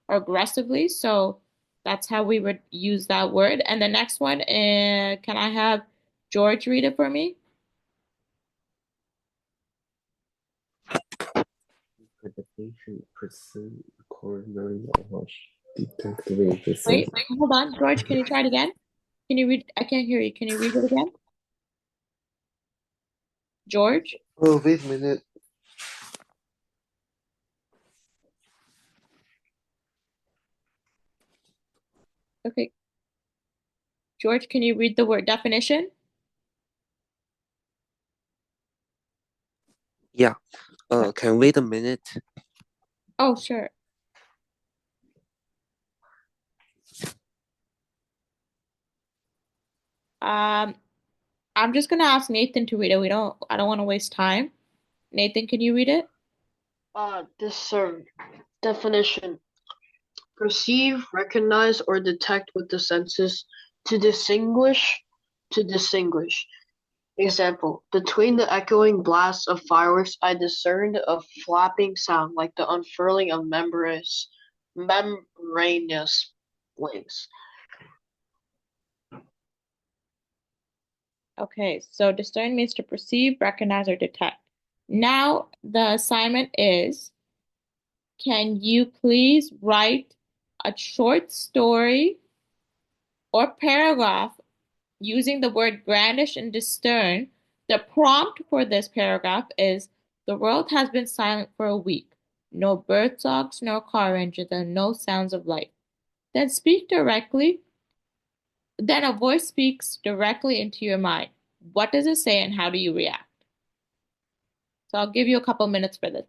or aggressively. So that's how we would use that word. And the next one, can I have George read it for me? Interpretation, pursue, coronary knowledge, detective Wait, episode. hold on. George, can you try it again? Can you read? I can't hear you. Can you read it again? George? Oh, wait a minute. Okay. George, can you read the word definition? Yeah. Can wait a minute. Oh, sure. Um, I'm just gonna ask Nathan to read it. I don't want to waste time. Nathan, can you read it? Discern. Definition. Perceive, recognize, or detect with the senses. To distinguish. To distinguish. Example. Between the echoing blasts of fireworks, I discerned a flapping sound like the unfurling of membranous wings. Okay, so discern means to perceive, recognize, or detect. Now, the assignment is, can you please write a short story or paragraph using the word brandish and discern? The prompt for this paragraph is, the world has been silent for a week. No bird songs, no car engines, and no sounds of life. Then speak directly. Then a voice speaks directly into your mind. What does it say and how do you react? So I'll give you a couple minutes for this.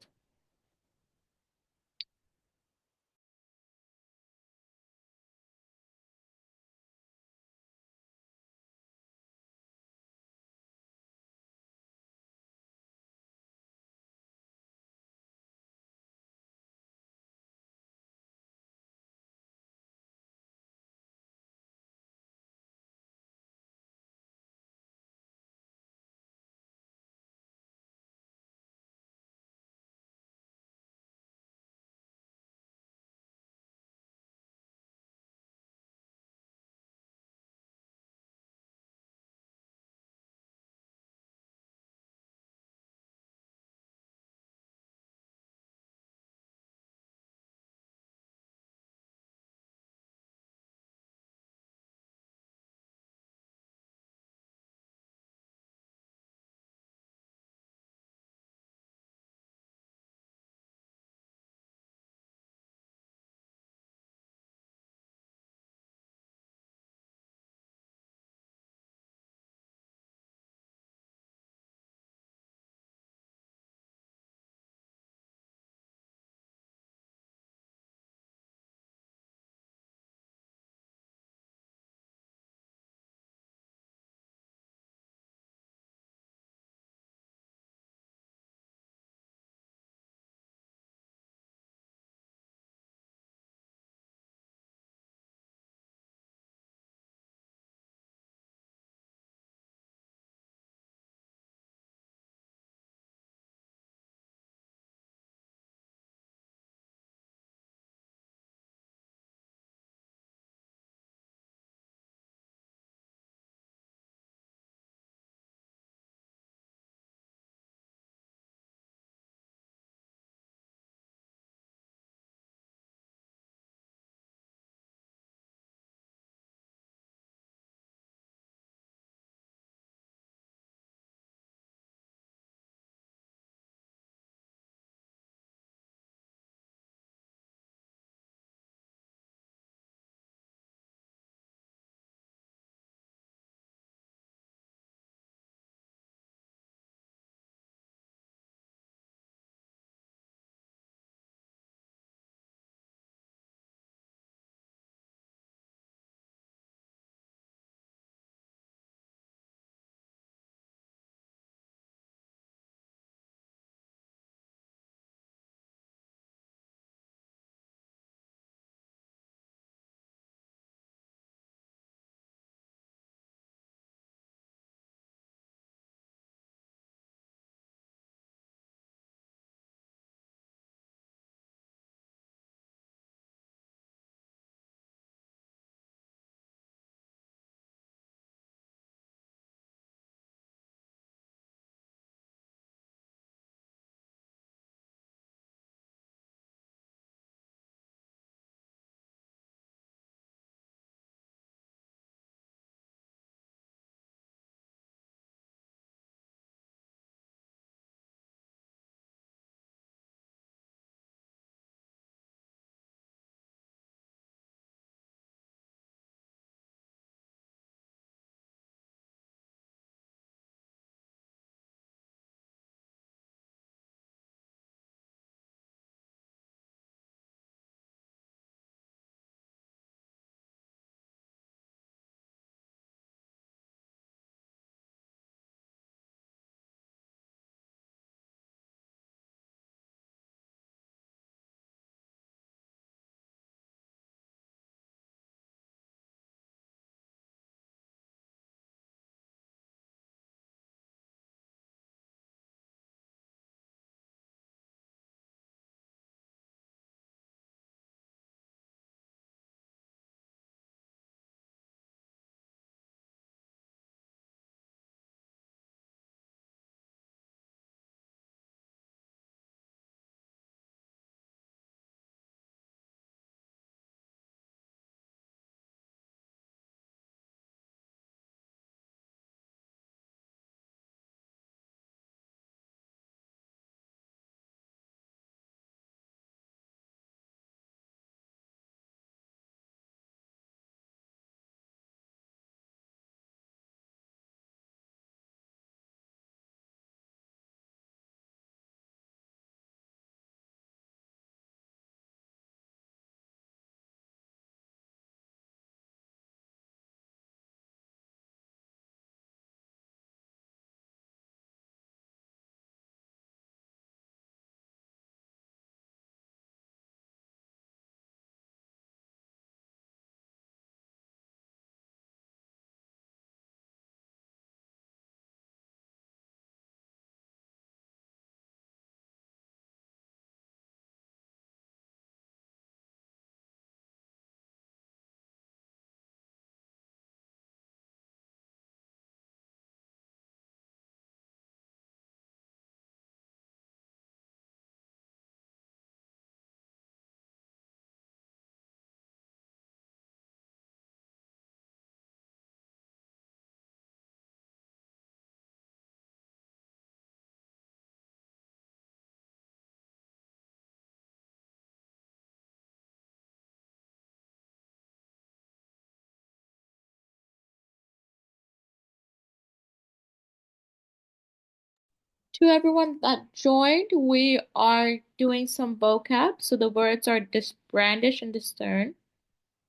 To everyone that joined, we are doing some vocab. So the words are brandish and discern.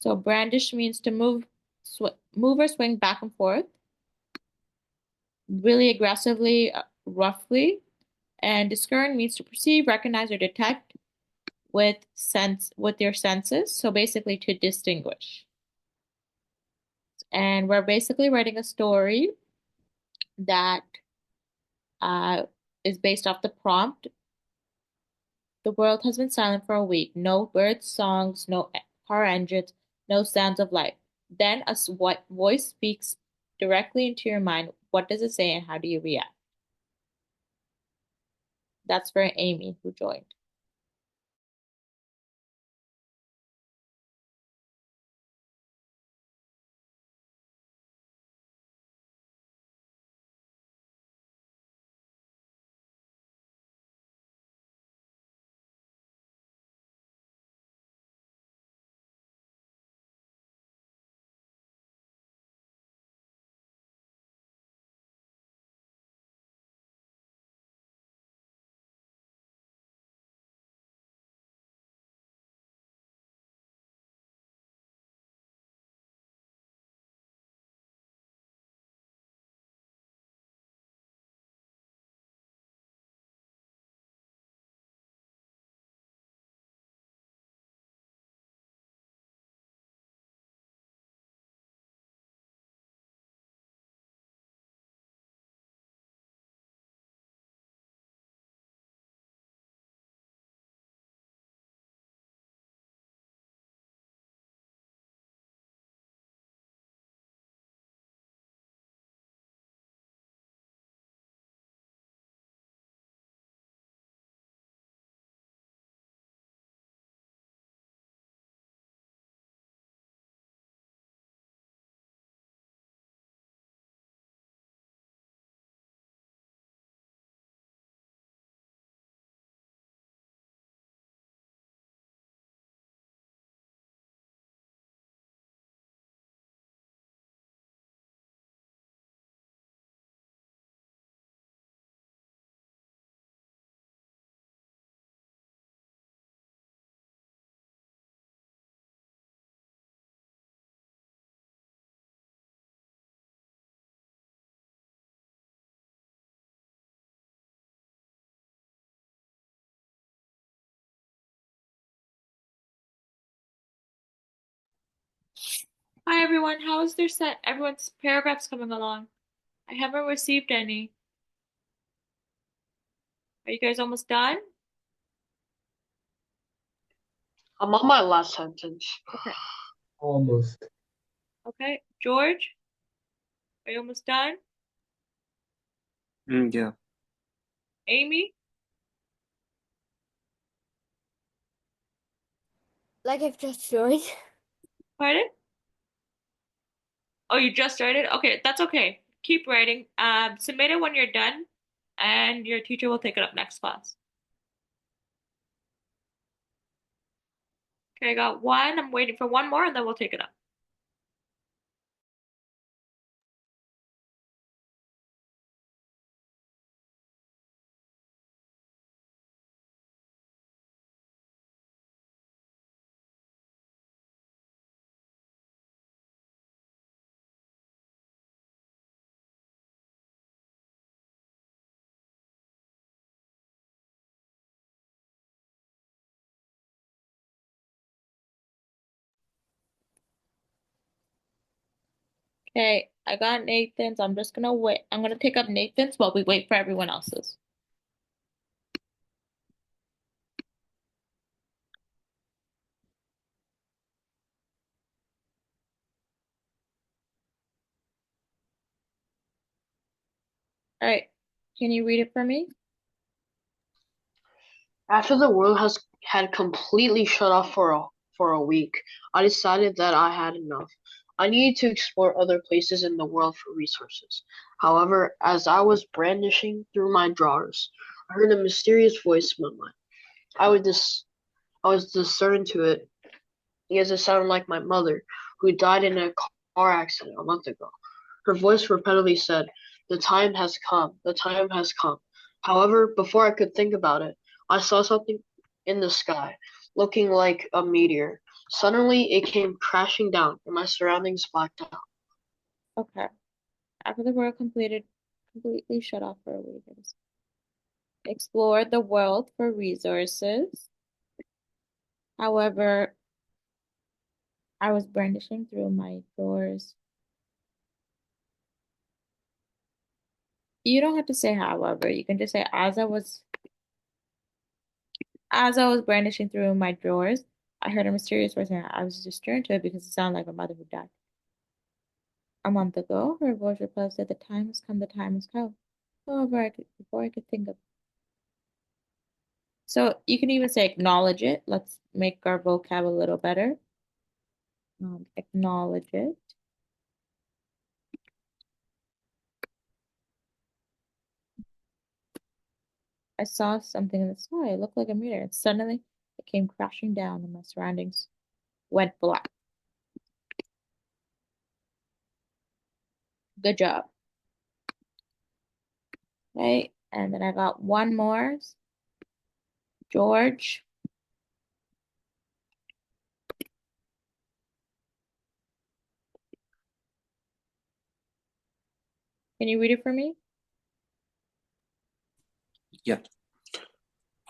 So brandish means to move or swing back and forth, really aggressively, roughly. And discern means to perceive, recognize, or detect with your senses. So basically to distinguish. And we're basically writing a story that uh, is based off the prompt. The world has been silent for a week. No birds, songs, no car engines, no sounds of life. Then what voice speaks directly into your mind. What does it say and how do you react? That's for Amy who joined. Hi everyone, how is their set? Everyone's paragraphs coming along. I haven't received any. Are you guys almost done? I'm on my last sentence. Okay. Almost. Okay. George, are you almost done? Yeah. Amy? Like I've just joined. Pardon? Oh, you just started? Okay, that's okay. Keep writing. Submit it when you're done, and your teacher will take it up next class. Okay, I got one. I'm waiting for one more, and then we'll take it up. Okay, I got Nathan's. I'm just gonna wait. I'm gonna take up Nathan's while we wait for everyone else's. All right, can you read it for me? After the world had completely shut off for a week, I decided that I had enough. I needed to explore other places in the world for resources. However, as I was brandishing through my drawers, I heard a mysterious voice in my mind. I would dis I was discerned to it because it sounded like my mother, who died in a car accident a month ago. Her voice repeatedly said, "The time has come. The time has come. However, before I could think about it, I saw something in the sky, looking like a meteor. Suddenly, it came crashing down, and my surroundings blacked out. Okay. After the world completely shut off for a week. Explored the world for resources. However, I was brandishing through my drawers. You don't have to say however. You can just say as I was brandishing through my drawers, I heard a mysterious voice and I was just turned to it because it sounded like my mother who died. A month ago, her voice replied, said, "The time has come, the time has come." However, before I could think of. So you can even say acknowledge it. Let's make our vocab a little better. Acknowledge it. I saw something in the sky. It looked like a meteor, and suddenly it came crashing down, and my surroundings went black. Good job. Okay, and then I got one more. George. Can you read it for me? Yeah.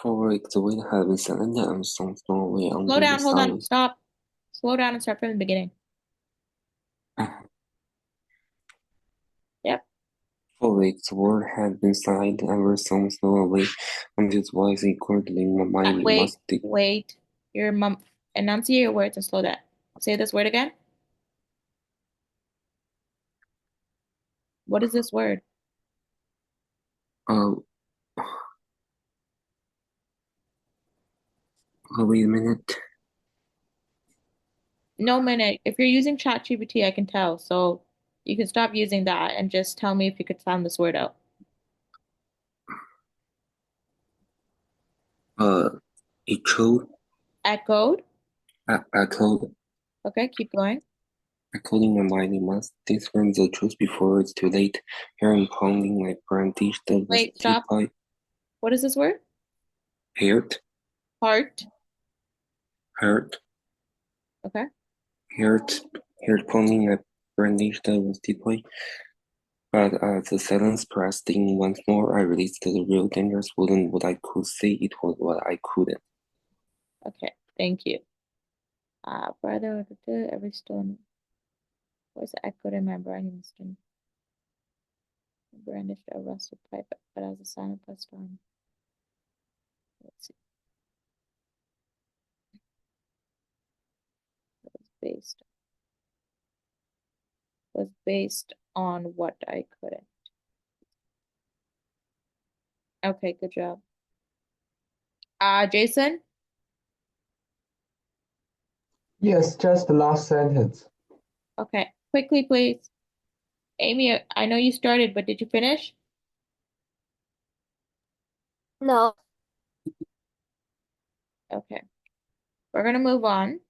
For a week, the wind had been silent and some snow away Slow under the down, hold on, sun. stop. Slow down and start from the beginning. Yep. For a week, the world had been silent and some snow away until the voice echoed in my mind. Wait. Your mom, enunciate your words and slow down. Say this word again. What is this word? Uh, wait a minute. No minute. If you're using ChatGPT, I can tell. So you can stop using that and just tell me if you could sound this word out. Echoed. Echoed. Echoed. Okay, keep going. Echoed in my mind. I must discern the truth before it's too late. Hearing pounding like brandished the Wait, rusty stop. pipe. What is this word? Heard. Heart. Heard. Okay. Heard pounding like brandished the rusty pipe. But as the silence pressed in once more, I realized that the real dangers wasn't what I could say, it was what I couldn't. Okay. Thank you. Brother, every stone was echoed in my brain instant. I brandished a rusted pipe, but as the silence pressed on, let's see, it was based on what I couldn't. Okay, good job. Jason? Yes, just the last sentence. Okay, quickly, please. Amy, I know you started, but did you finish? No. Okay. We're gonna move on.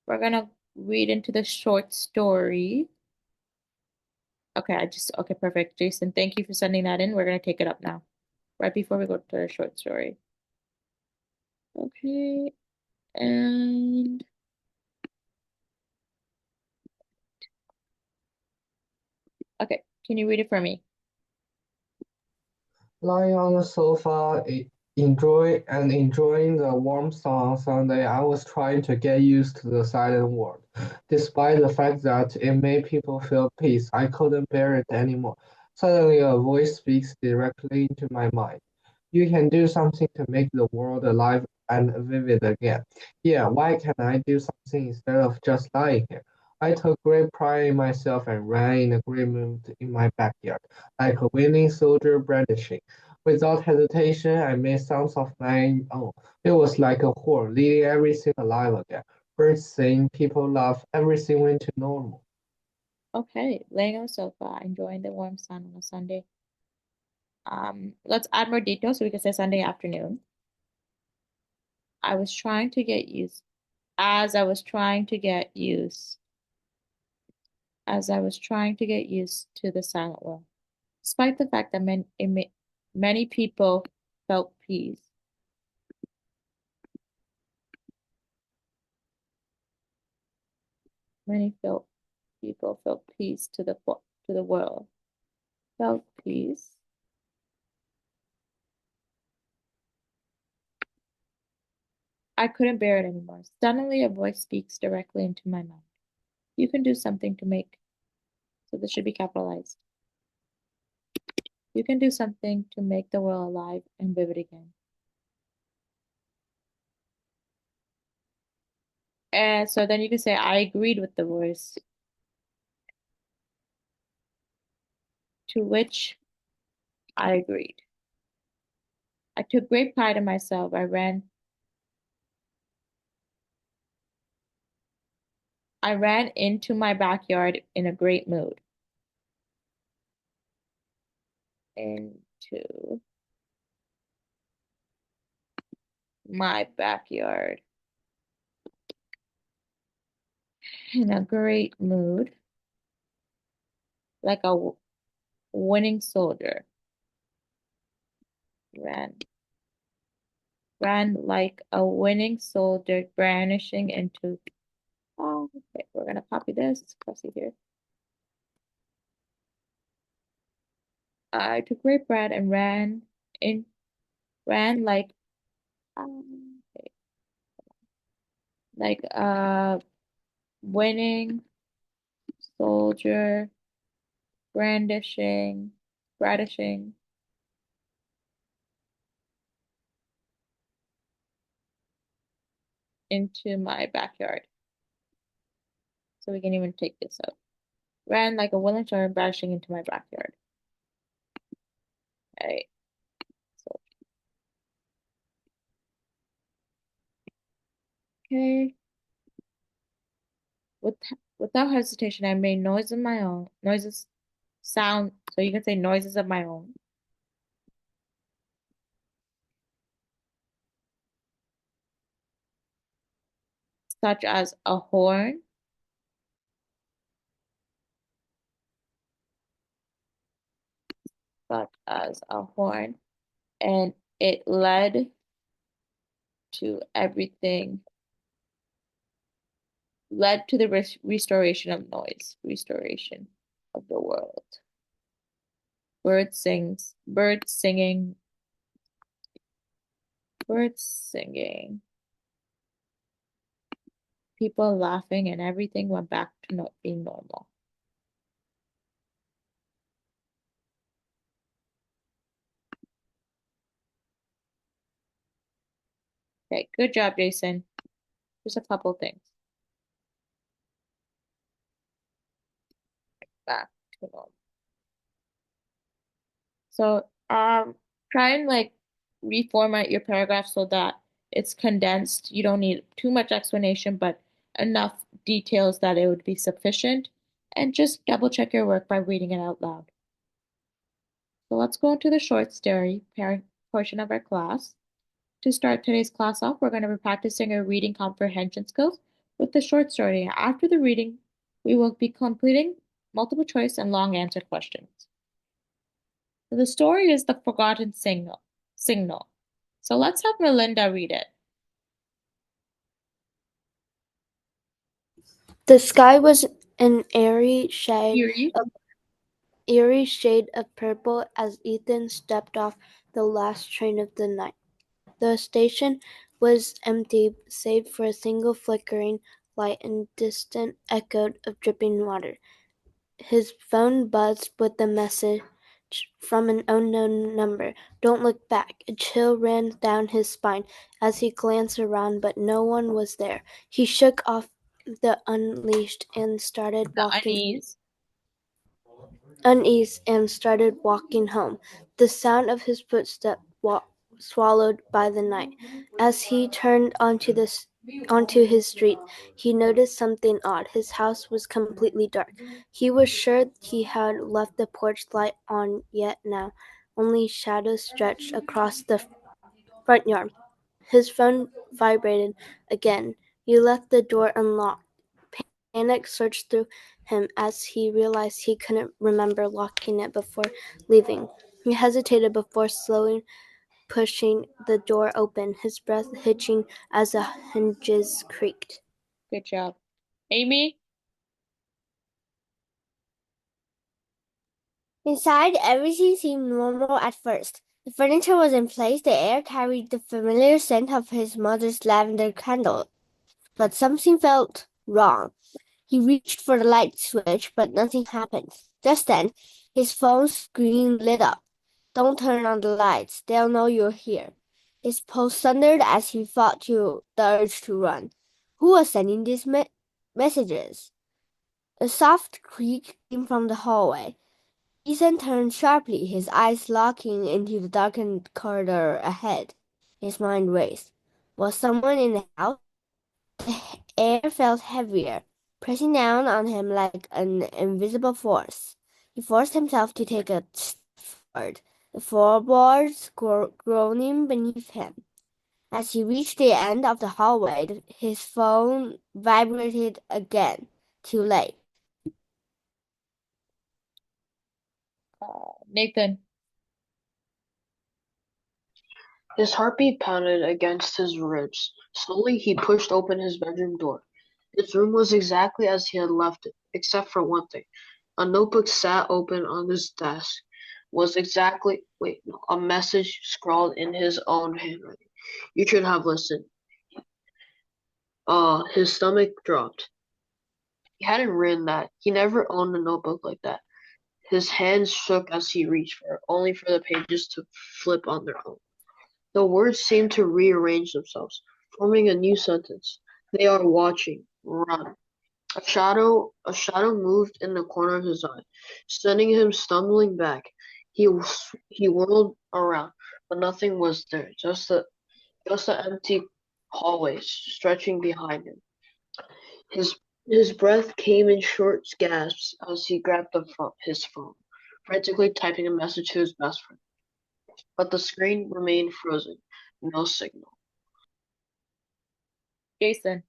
We're gonna read into the short story. Okay, perfect. Jason, thank you for sending that in. We're gonna take it up now, right before we go to the short story. Okay, and okay, can you read it for me? Lying on the sofa, enjoying the warm sun on Sunday, I was trying to get used to the silent world. Despite the fact that it made people feel peace, I couldn't bear it anymore. Suddenly, a voice speaks directly into my mind. You can do something to make the world alive and vivid again. Yeah, why can't I do something instead of just lying here? I took great pride in myself and ran in a great mood in my backyard, like a winning soldier brandishing. Without hesitation, I made sounds of my own. It was like a horn, leading everything alive again. Birds sing, people laugh, everything went to normal. Okay, laying on the sofa, enjoying the warm sun on a Sunday. Let's add more details so we can say Sunday afternoon. I was trying to get used, as I was trying to get used, as I was trying to get used to the silent world. despite the fact that many people felt peace. People felt peace to the world. Felt peace. I couldn't bear it anymore. Suddenly, a voice speaks directly into my mind. You can do something to make. So this should be capitalized. You can do something to make the world alive and vivid again. And so then you can say, I agreed with the voice. To which I agreed. I took great pride in myself. I ran into my backyard in a great mood. Into my backyard in a great mood, like a winning soldier. Ran like a winning soldier, brandishing into. Oh, okay, we're gonna copy this. Copy here. I took great pride and ran okay, like a winning soldier, brandishing into my backyard. So we can even take this out. Ran like a willing soldier, brandishing into my backyard. Alright. So okay. Without hesitation, I made noises of my own. Sound. So you can say noises of my own. Such as a horn. And it led to everything. Led to the restoration of noise, restoration of the world. Birds singing. People laughing, and everything went back to not being normal. Okay, good job, Jason. Just a couple things. Back to normal. So, try and like reformat your paragraph so that it's condensed. You don't need too much explanation, but enough details that it would be sufficient. And just double check your work by reading it out loud. So let's go into the short story portion of our class. To start today's class off, we're going to be practicing our reading comprehension skills with the short story. After the reading, we will be completing multiple choice and long answer questions. So the story is The Forgotten Signal. So let's have Melinda read it. The sky was an eerie shade of purple as Ethan stepped off the last train of the night. The station was empty save for a single flickering light and distant echo of dripping water. His phone buzzed with a message from an unknown number. Don't look back. A chill ran down his spine as he glanced around, but no one was there. He shook off the unease and started walking home. The sound of his footsteps swallowed by the night. As he turned onto his street, he noticed something odd. His house was completely dark. He was sure he had left the porch light on, yet now only shadows stretched across the front yard. His phone vibrated again. He left the door unlocked. Panic surged through him as he realized he couldn't remember locking it before leaving. He hesitated before slowly pushing the door open, his breath hitching as the hinges creaked. Good job. Amy? Inside, everything seemed normal at first. The furniture was in place, the air carried the familiar scent of his mother's lavender candle. But something felt wrong. He reached for the light switch, but nothing happened. Just then, his phone screen lit up. Don't turn on the lights. They'll know you're here. His pulse thundered as he fought the urge to run. Who was sending these messages? A soft creak came from the hallway. Ethan turned sharply, his eyes locking into the darkened corridor ahead. His mind raced. Was someone in the house? The air felt heavier, pressing down on him like an invisible force. He forced himself to take a step forward, the floorboards groaning beneath him. As he reached the end of the hallway, his phone vibrated again. Too late. Nathan? His heartbeat pounded against his ribs. Slowly he pushed open his bedroom door. His room was exactly as he had left it, except for one thing. A notebook sat open on his desk. A message scrawled in his own handwriting. You should have listened. His stomach dropped. He hadn't written that. He never owned a notebook like that. His hands shook as he reached for it, only for the pages to flip on their own. The words seemed to rearrange themselves, forming a new sentence. They are watching. Run. A shadow moved in the corner of his eye, sending him stumbling back. He whirled around, but nothing was there. Just the empty hallways stretching behind him. His breath came in short gasps as he grabbed his phone, frantically typing a message to his best friend. But the screen remained frozen. No signal. Jason?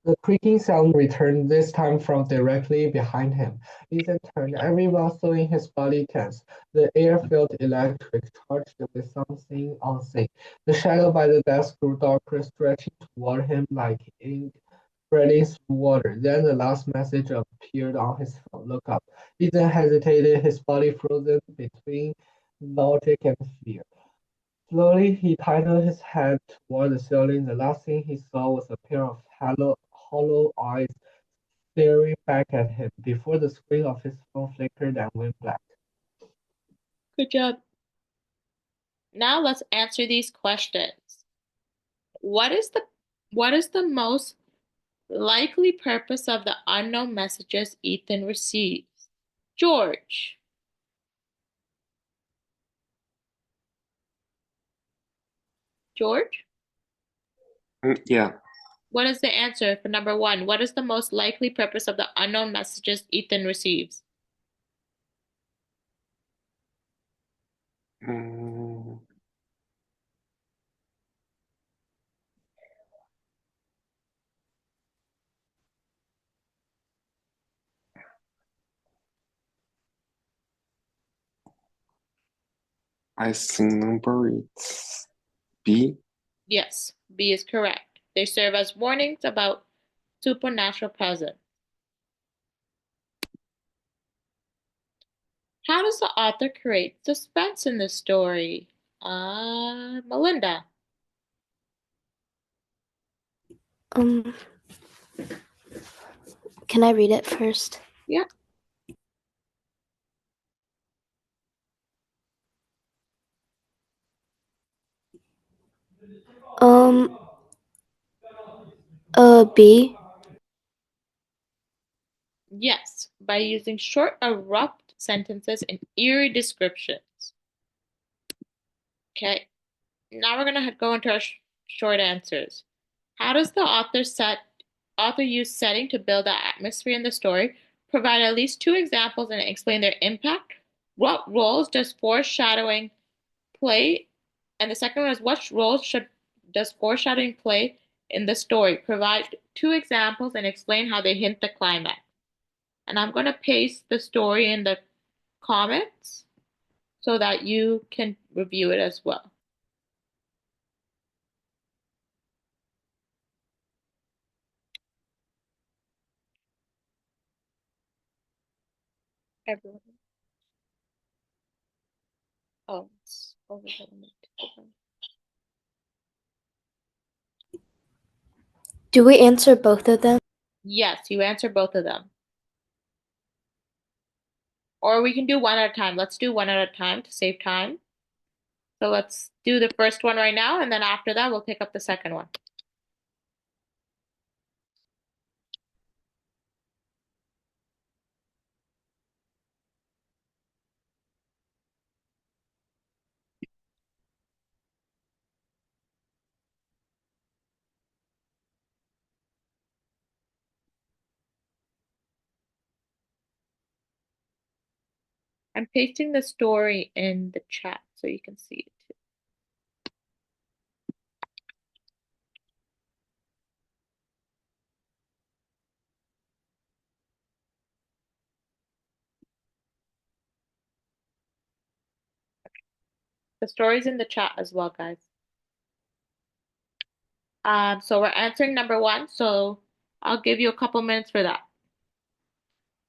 The creaking sound returned, this time from directly behind him. Ethan turned, every muscle in his body tense. The air felt electric, charged with something unseen. The shadow by the desk grew darker, stretching toward him like ink spreading through water. Then the last message appeared on his phone. Look up. Ethan hesitated, his body frozen between logic and fear. Slowly, he titled his head toward the ceiling. The last thing he saw was a pair of hollow eyes staring back at him before the screen of his phone flickered and went black. Good job. Now let's answer these questions. What is the most likely purpose of the unknown messages Ethan receives? George? George? Yeah. What is the answer for number 1? What is the most likely purpose of the unknown messages Ethan receives? Mm, I think number it's B. Yes, B is correct. They serve as warnings about supernatural presence. How does the author create suspense in this story? Melinda? Can I read it first? Yeah. B. Yes, by using short, abrupt sentences and eerie descriptions. Okay, now we're gonna go into our short answers. How does the author use setting to build the atmosphere in the story? Provide at least 2 examples and explain their impact. What roles does foreshadowing play? And the second one is does foreshadowing play in the story. Provide 2 examples and explain how they hint the climax. And I'm going to paste the story in the comments so that you can review it as well. Everyone. Oh, it's over the limit. Do we answer both of them? Yes, you answer both of them. Or we can do one at a time. Let's do one at a time to save time. So let's do the first one right now, and then after that, we'll pick up the second one. I'm pasting the story in the chat so you can see it too. The story's in the chat as well, guys. So we're answering number 1, so I'll give you a couple minutes for that.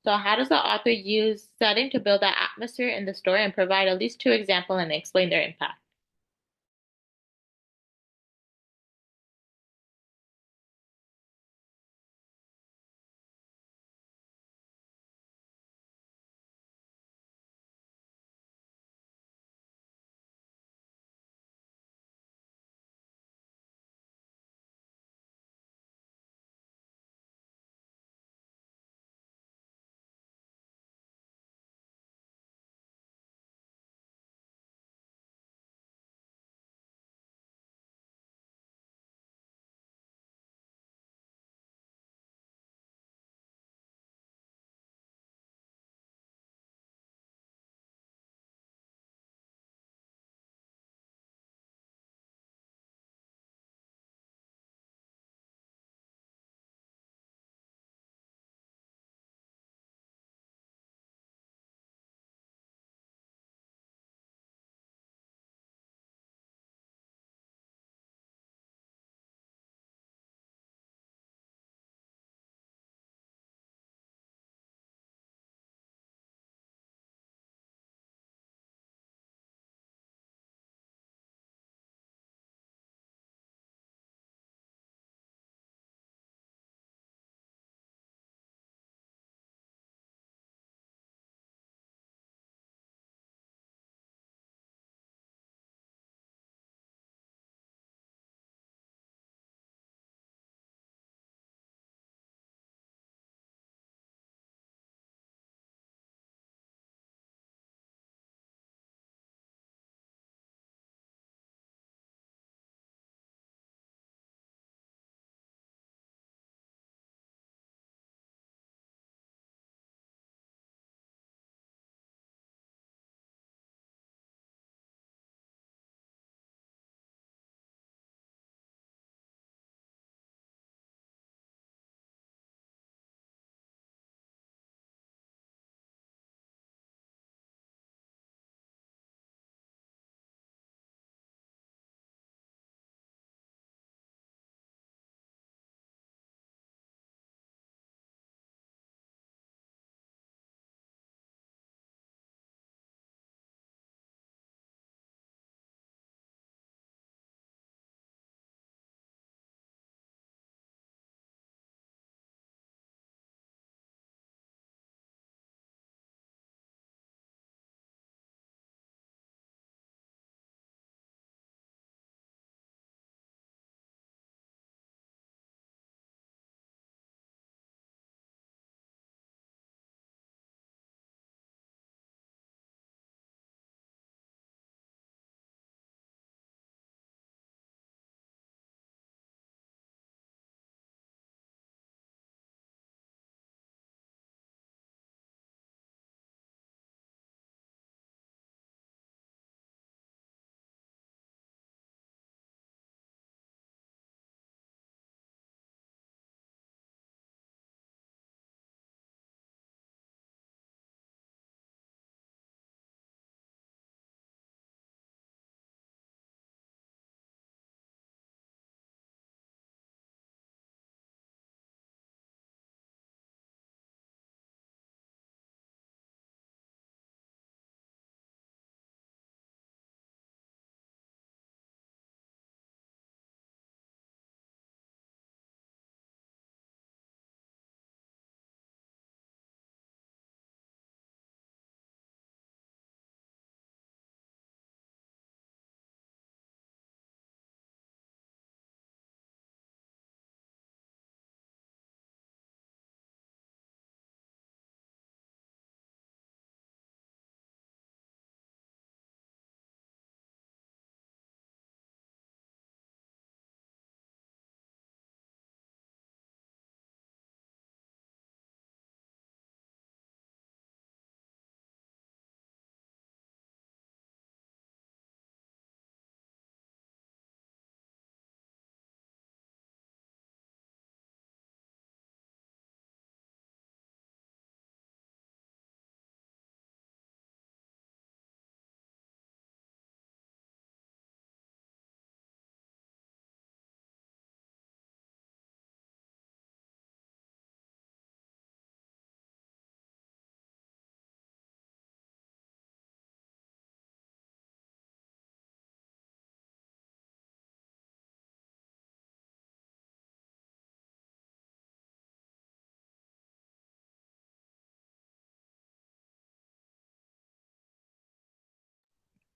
So how does the author use setting to build that atmosphere in the story and provide at least 2 examples and explain their impact?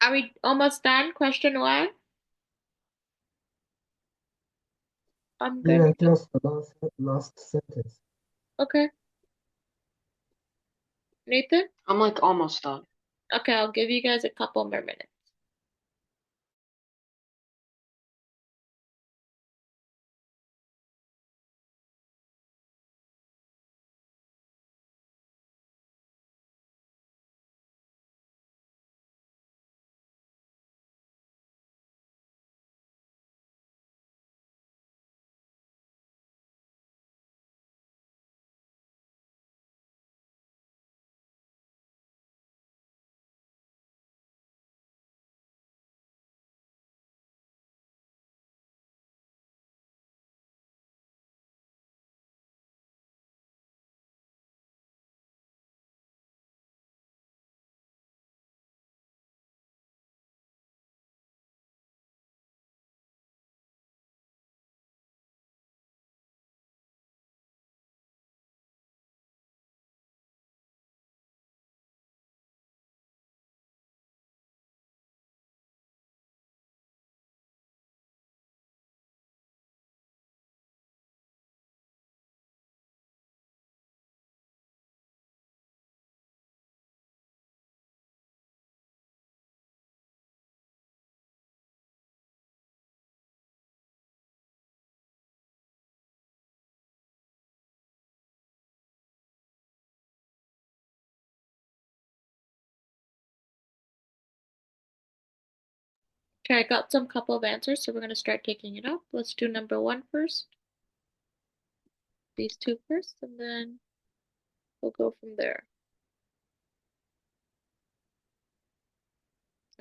Are we almost done? Question one? I'm good. Yeah, just the last sentence. Okay. Nathan? I'm like almost done. Okay, I'll give you guys a couple more minutes. Okay, I got some couple of answers, so we're going to start taking it up. Let's do number one first. These two first, and then we'll go from there.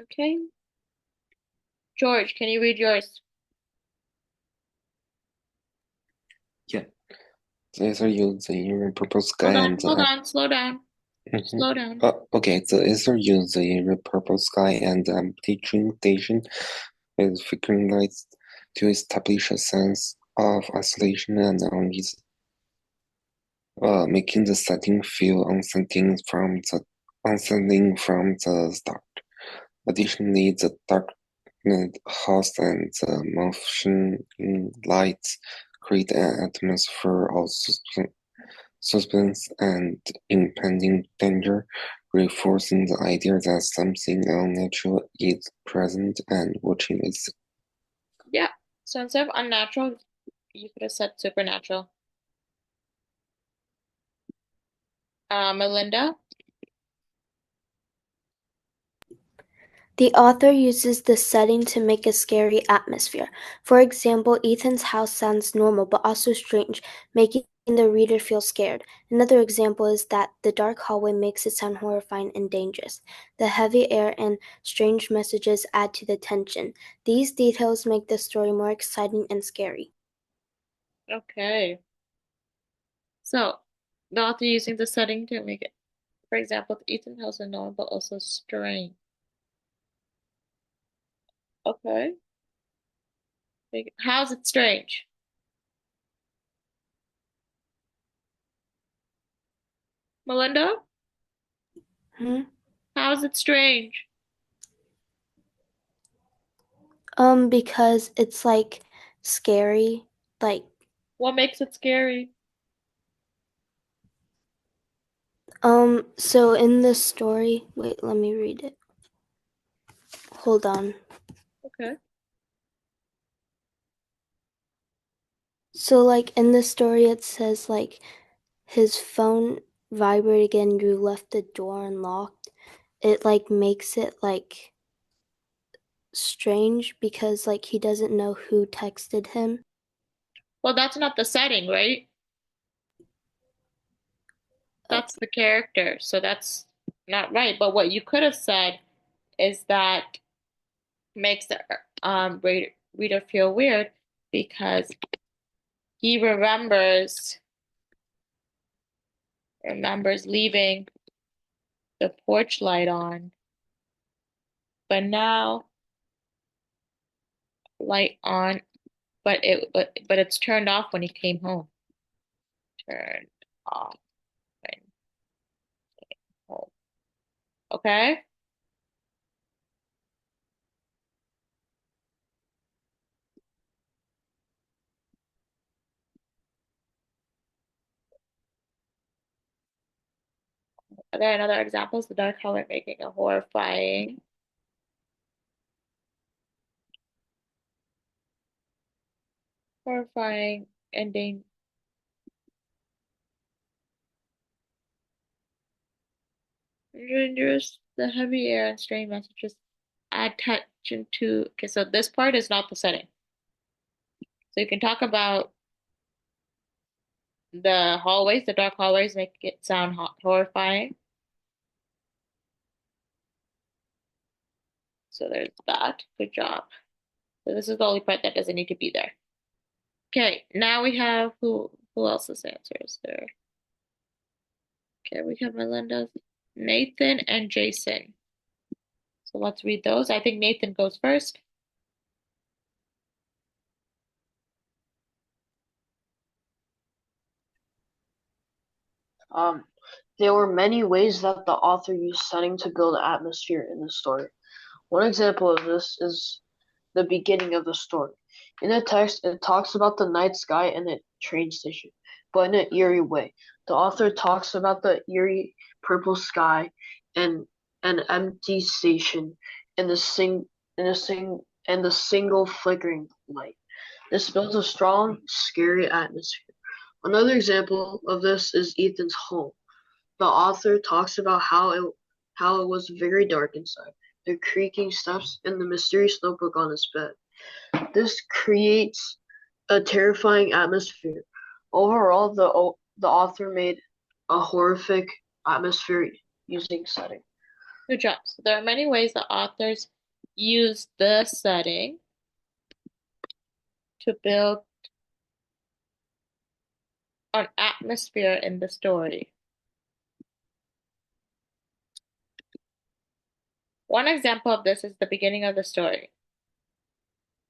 Okay. George, can you read yours? Yeah. The Aether used the irreparable sky Hold on, slow down. Mhm. Slow down. Okay, the Aether used the irreparable sky and the empty train station with flickering lights to establish a sense of isolation and unease, making the setting feel unsettling from the start. Additionally, the dark house and the motion lights create an atmosphere of suspense and impending danger, reinforcing the idea that something unnatural is present and watching it. Yeah. So instead of unnatural, you could have said supernatural. Melinda? The author uses the setting to make a scary atmosphere. For example, Ethan's house sounds normal but also strange, making the reader feel scared. Another example is that the dark hallway makes it sound horrifying and dangerous. The heavy air and strange messages add to the tension. These details make the story more exciting and scary. Okay. So, the author using the setting to make it, for example, the Ethan house is normal but also strange. Okay. How's it strange? Melinda? Hmm? How's it strange? Because it's like scary, like What makes it scary? so in the story, wait, let me read it. Hold on. Okay. So like in the story it says like his phone vibrated again, you left the door unlocked. It like makes it like strange because like he doesn't know who texted him. Well, that's not the setting, right? That's the character, so that's not right. But what you could have said is that makes the reader feel weird because he remembers leaving the porch light on, but now light on, but it's turned off when he came home. Turned off when home. Okay? Are there another examples? The dark color making a horrifying and dangerous. The heavy air and strange messages add attention to. Okay, so this part is not the setting. So you can talk about the hallways, the dark hallways make it sound horrifying. So there's that. Good job. So this is the only part that doesn't need to be there. Okay, now we have who else's answers there? Okay, we have Melinda's, Nathan, and Jason. So let's read those. I think Nathan goes first. There were many ways that the author used setting to build atmosphere in the story. One example of this is the beginning of the story. In the text, it talks about the night sky and the train station, but in an eerie way. The author talks about the eerie purple sky and an empty station and the single flickering light. This builds a strong, scary atmosphere. Another example of this is Ethan's home. The author talks about how it was very dark inside, the creaking steps, and the mysterious notebook on his bed. This creates a terrifying atmosphere. Overall, the author made a horrific atmosphere using setting. Good job. So there are many ways the authors use the setting to build an atmosphere in the story. One example of this is the beginning of the story.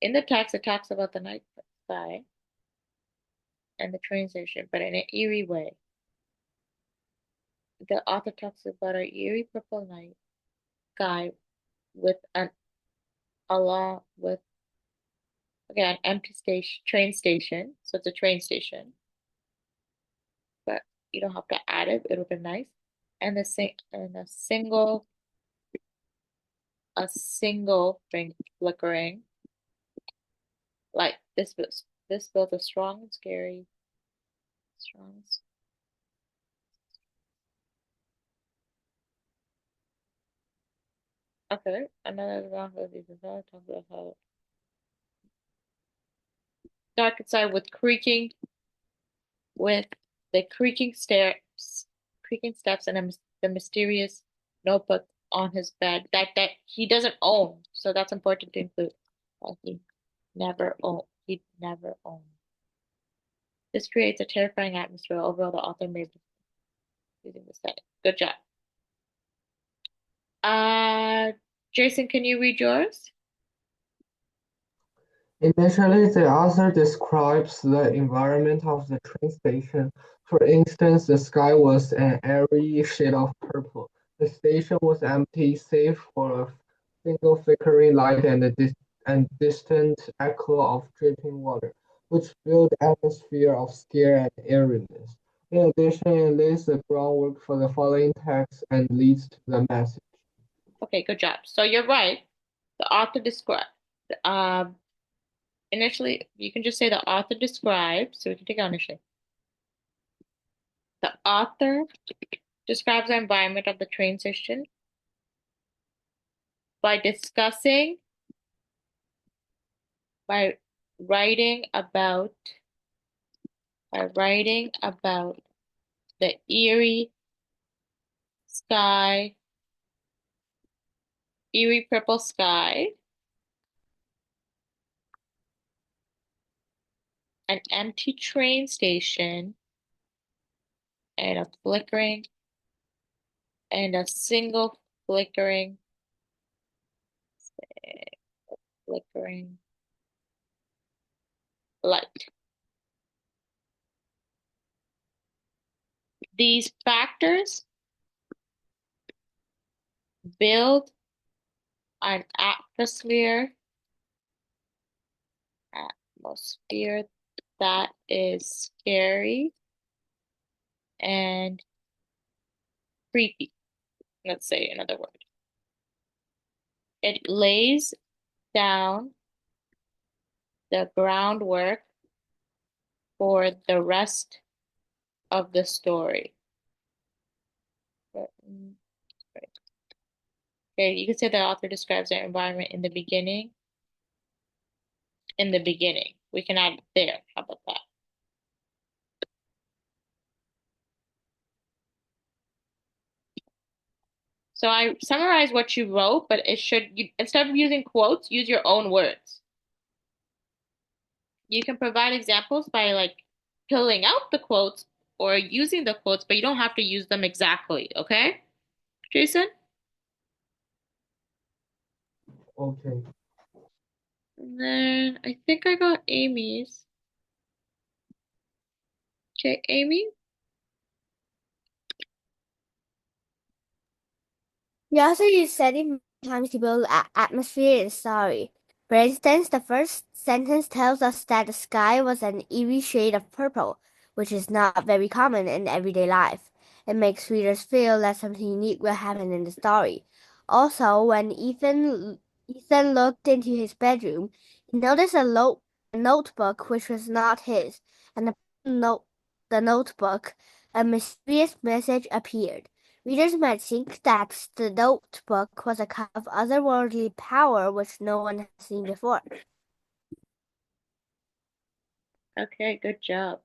In the text, it talks about the night sky and the train station, but in an eerie way. The author talks about an eerie purple night sky with an empty train station. So it's a train station, but you don't have to add it. It would be nice. And a single flickering light. This builds a strong and scary, strong. Okay, another example of these is talk about how dark inside with the creaking steps, and the mysterious notebook on his bed that he doesn't own. So that's important to include. He never owned. This creates a terrifying atmosphere. Overall, the author made using the setting. Good job. Jason, can you read yours? Initially, the author describes the environment of the train station. For instance, the sky was an airy shade of purple. The station was empty, save for a single flickering light and a distant echo of dripping water, which built an atmosphere of scare and eeriness. In addition, it lays the groundwork for the following text and leads to the message. Okay, good job. So you're right. The author described. Initially, you can just say the author describes. So we can take out initially. The author describes the environment of the train station by writing about the eerie purple sky, an empty train station, and a single flickering light. These factors build an atmosphere that is scary and creepy. Let's say another word. It lays down the groundwork for the rest of the story. Okay, you could say the author describes their environment in the beginning. In the beginning. We can add there. How about that? So I summarized what you wrote, but instead of using quotes, use your own words. You can provide examples by like filling out the quotes or using the quotes, but you don't have to use them exactly, okay? Jason? Okay. And then I think I got Amy's. Okay, Amy? We also use setting times to build atmosphere and story. For instance, the first sentence tells us that the sky was an eerie shade of purple, which is not very common in everyday life. It makes readers feel that something unique will happen in the story. Also, when Ethan looked into his bedroom, he noticed a notebook which was not his, and the notebook, a mysterious message appeared. Readers might think that the notebook was a kind of otherworldly power which no one has seen before. Okay, good job.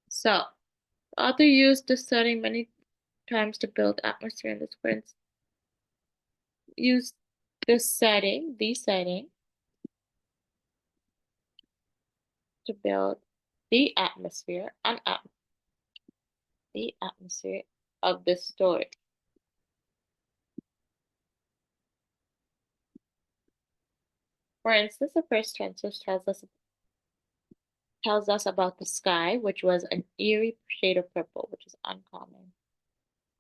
So, the author used the setting many times to build atmosphere in this prince. Use the setting to build the atmosphere the atmosphere of this story. For instance, the first sentence tells us about the sky, which was an eerie shade of purple, which is uncommon.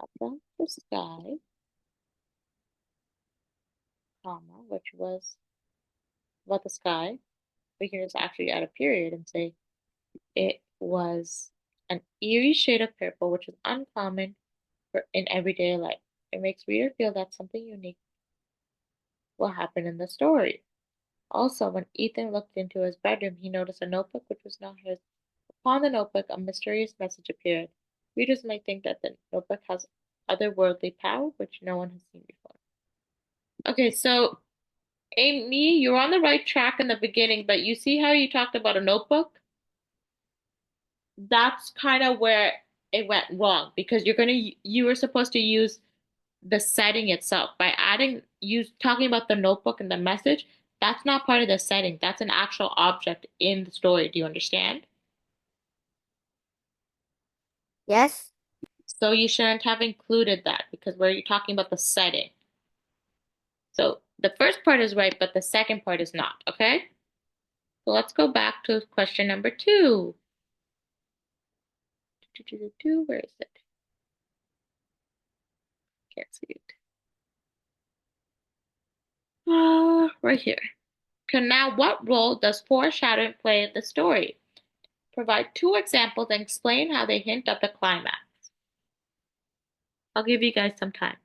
About the sky, comma, which was about the sky. We can just actually add a period and say it was an eerie shade of purple, which is uncommon in everyday life. It makes reader feel that something unique will happen in the story. Also, when Ethan looked into his bedroom, he noticed a notebook which was not his. Upon the notebook, a mysterious message appeared. Readers might think that the notebook has otherworldly power which no one has seen before. Okay, so Amy, you're on the right track in the beginning, but you see how you talked about a notebook? That's kind of where it went wrong because you were supposed to use the setting itself by talking about the notebook and the message. That's not part of the setting. That's an actual object in the story. Do you understand? Yes? So you shouldn't have included that because we're talking about the setting. So the first part is right, but the second part is not, okay? So let's go back to question number 2. Where is it? Can't see it. Right here. Okay, now what role does foreshadowing play in the story? Provide 2 examples and explain how they hint at the climax. I'll give you guys some time.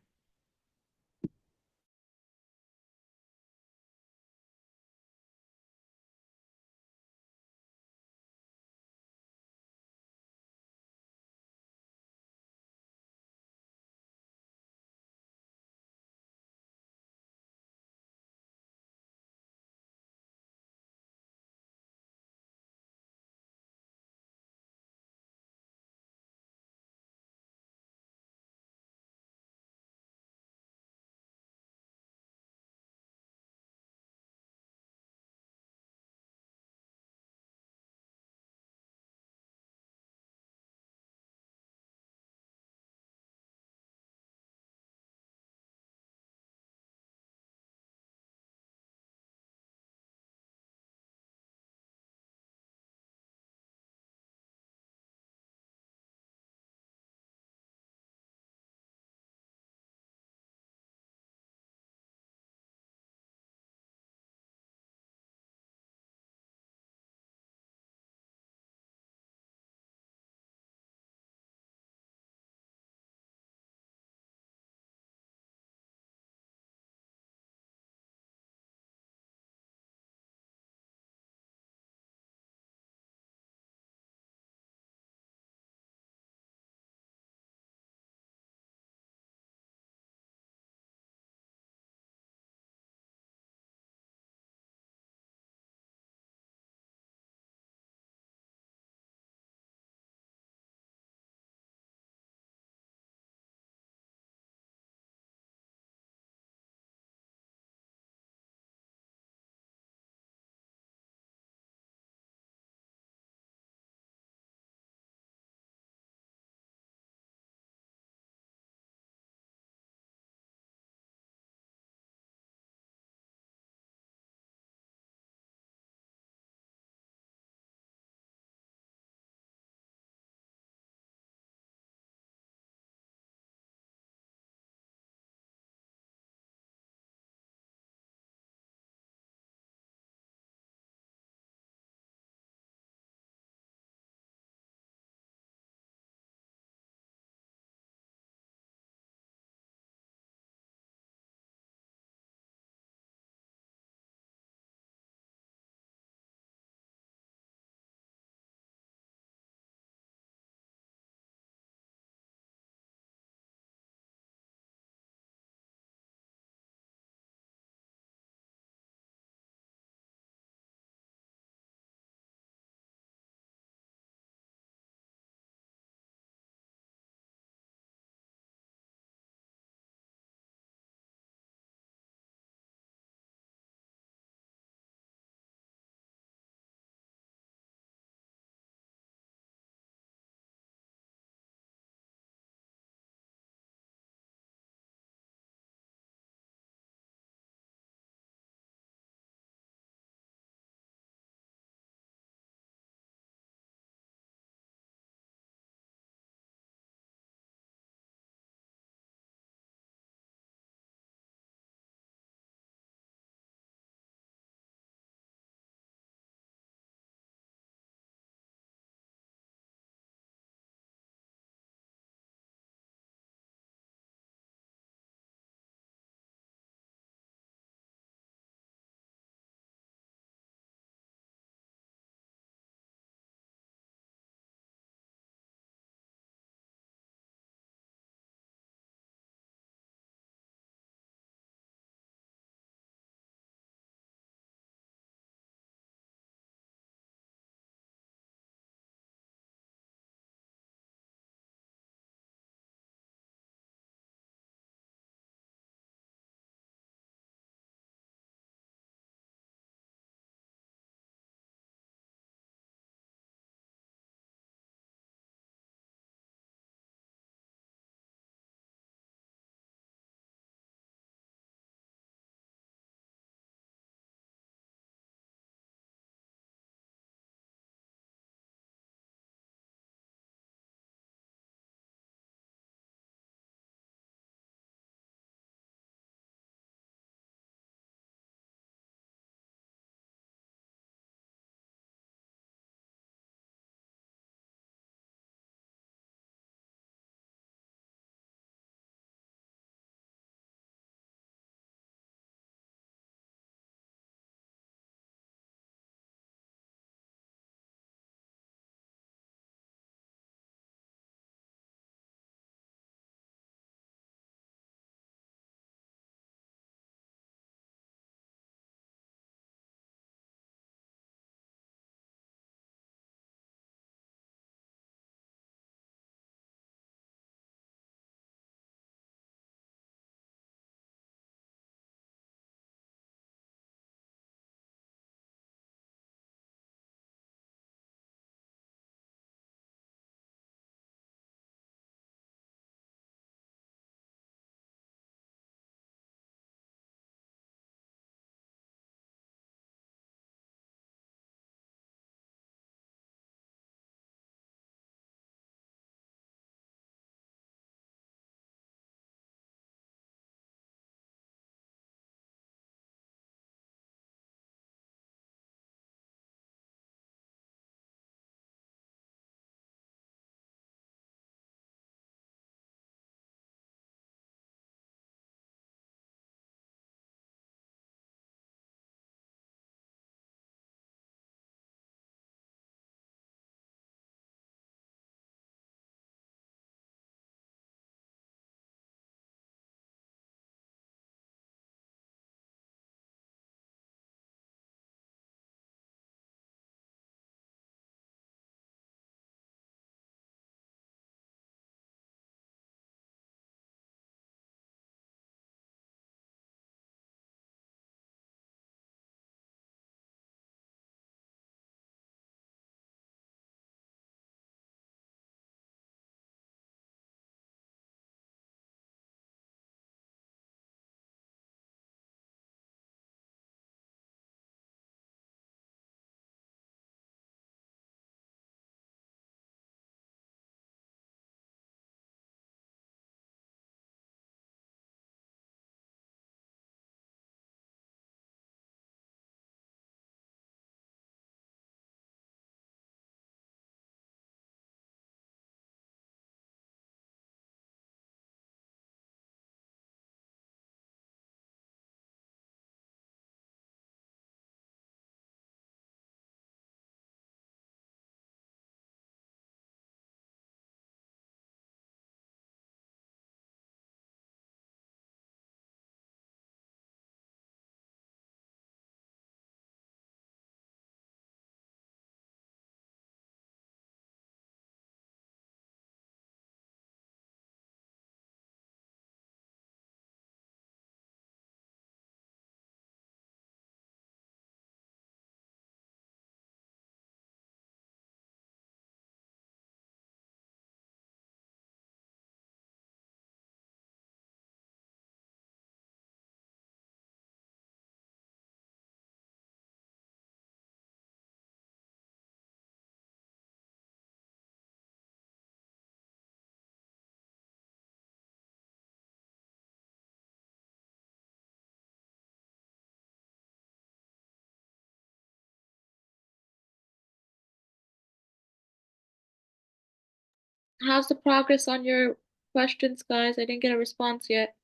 How's the progress on your questions, guys? I didn't get a response yet.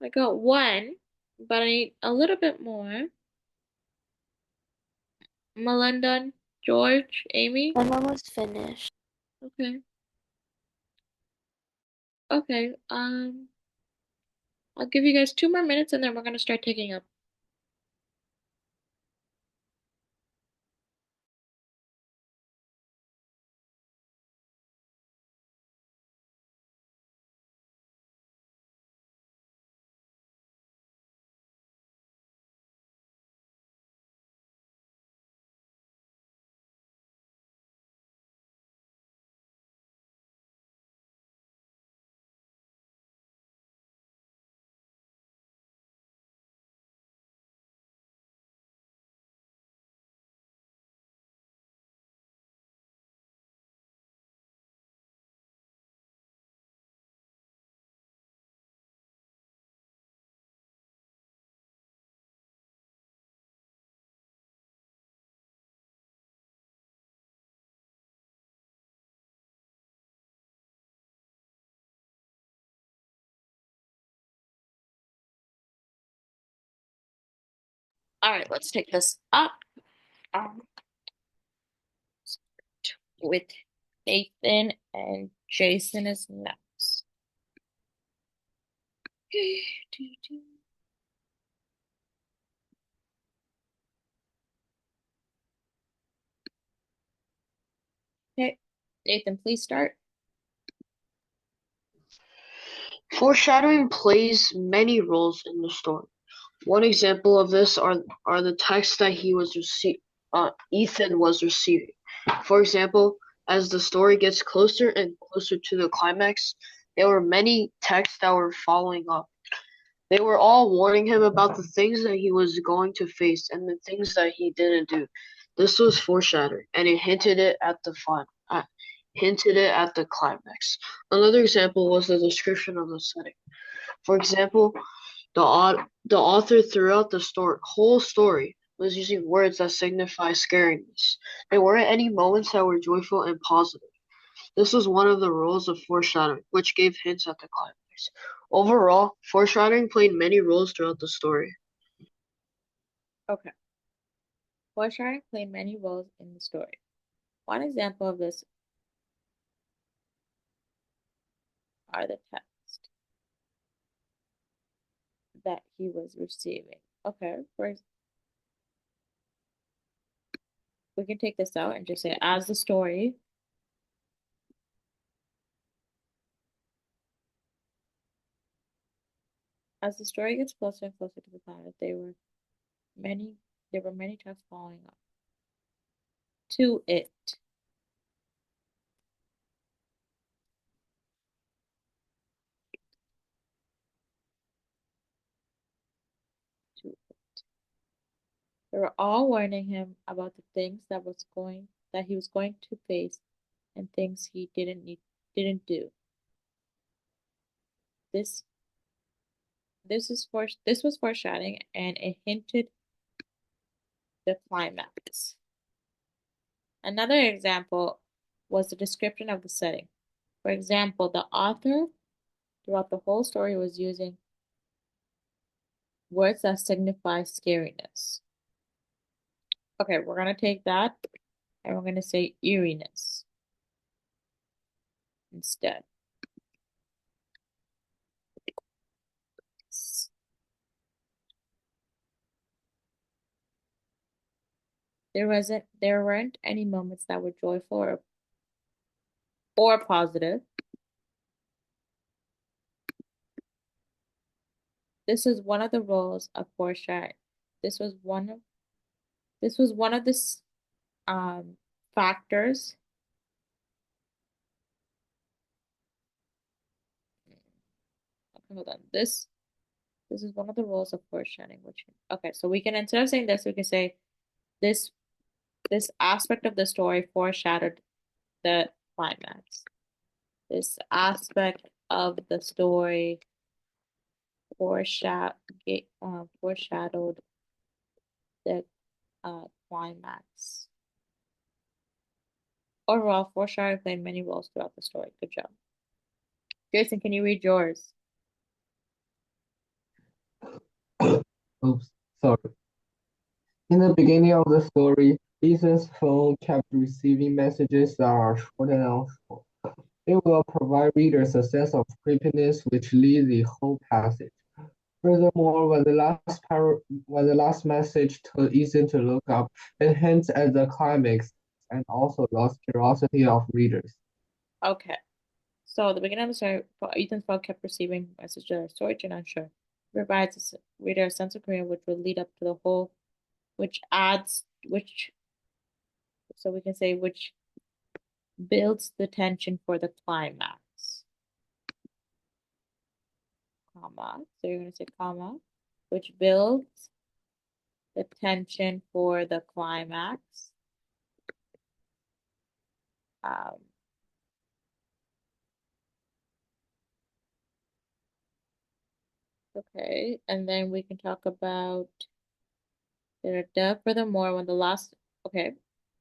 I got one, but I need a little bit more. Melinda, George, Amy? I'm almost finished. Okay. Okay, I'll give you guys 2 more minutes and then we're gonna start taking up. All right, let's take this up. With Nathan and Jason is next. Okay, Nathan, please start. Foreshadowing plays many roles in the story. One example of this are the texts that Ethan was receiving. For example, as the story gets closer and closer to the climax, there were many texts that were following up. They were all warning him about the things that he was going to face and the things that he didn't do. This was foreshadowing, and it hinted it at the climax. Another example was the description of the setting. For example, the author throughout the whole story was using words that signify scariness. There weren't any moments that were joyful and positive. This was one of the roles of foreshadowing, which gave hints at the climax. Overall, foreshadowing played many roles throughout the story. Okay. Foreshadowing played many roles in the story. One example of this are the texts that he was receiving. Okay, first we can take this out and just say as the story gets closer and closer to the planet, there were many texts following up to it. They were all warning him about the things that he was going to face and things he didn't do. This was foreshadowing and it hinted the climax. Another example was the description of the setting. For example, the author throughout the whole story was using words that signify scariness. Okay, we're gonna take that and we're gonna say eeriness instead. There weren't any moments that were joyful or positive. This is one of the roles of foreshadowing. This was one of the factors. Okay, hold on. This is one of the roles of foreshadowing. Okay, so we can, instead of saying this, we can say this aspect of the story foreshadowed the climax. This aspect of the story foreshadowed the climax. Overall, foreshadowing played many roles throughout the story. Good job. Jason, can you read yours? Oops, sorry. In the beginning of the story, Ethan's phone kept receiving messages that are short and unshort. It will provide readers a sense of creepiness which leads the whole passage. Furthermore, when the last message told Ethan to look up, it hints at the climax and also draws curiosity of readers. Okay. So the beginning of the story, Ethan's phone kept receiving messages that are short and unsure. It provides the reader a sense of Korean which will lead up to the whole, so we can say which builds the tension for the climax. Comma. So you're going to say comma, which builds the tension for the climax. Okay, and then we can talk about furthermore, when the last, okay,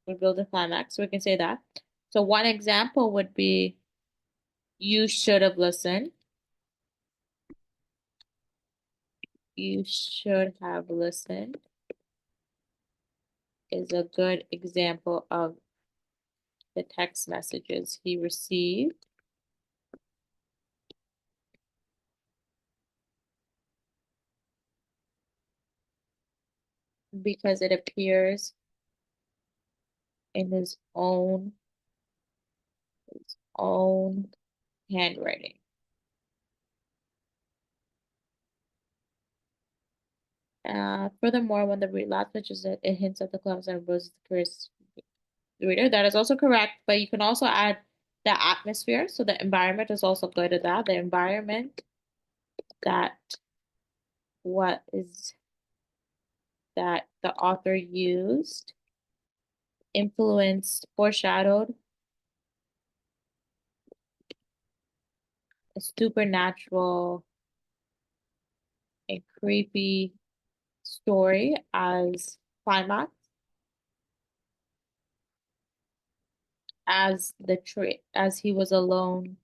we build a climax, so we can say that. So one example would be, you should have listened. You should have listened is a good example of the text messages he received. Because it appears in his own handwriting. Furthermore, when the last message it hints at the clouds and roses curious reader. That is also correct, but you can also add the atmosphere. So the environment is also good at that. The environment that the author used influenced, foreshadowed a supernatural and creepy story as climax, as he was alone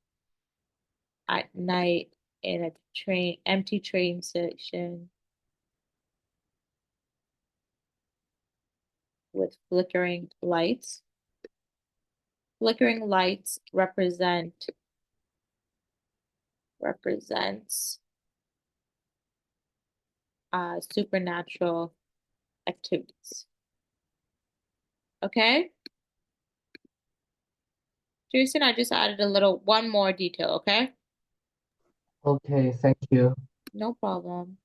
at night in a empty train station with flickering lights. Flickering lights represents supernatural activities. Okay? Jason, I just added one more detail, okay? Okay, thank you. No problem.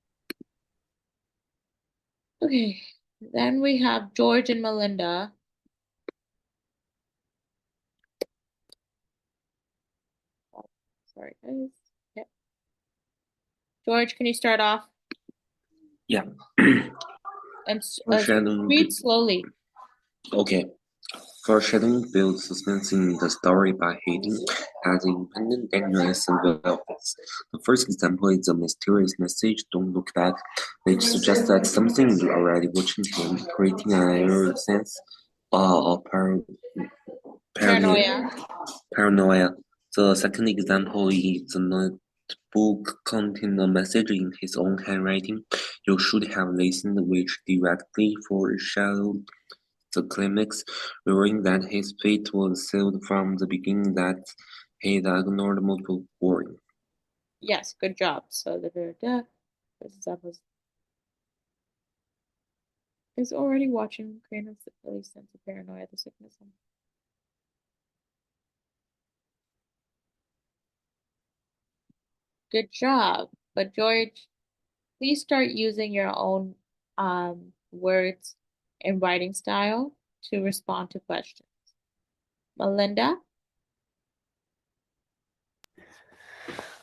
Okay, then we have George and Melinda. Sorry, guys. Yeah. George, can you start off? Yeah. And Foreshadowing. read slowly. Okay. Foreshadowing builds suspense in the story by hinting at impending dangers and developments. The first example is a mysterious message, "Don't look back," which suggests that something is already watching him, creating an eerie sense of paranoia. The second example is a notebook containing a message in his own handwriting, "You should have listened," which directly foreshadowed the climax, revealing that his fate was sealed from the beginning, that he'd ignored multiple warnings. Yes, good job. So the this example is already watching creating a sense of paranoia, the sickness. Good job. But George, please start using your own words and writing style to respond to questions. Melinda?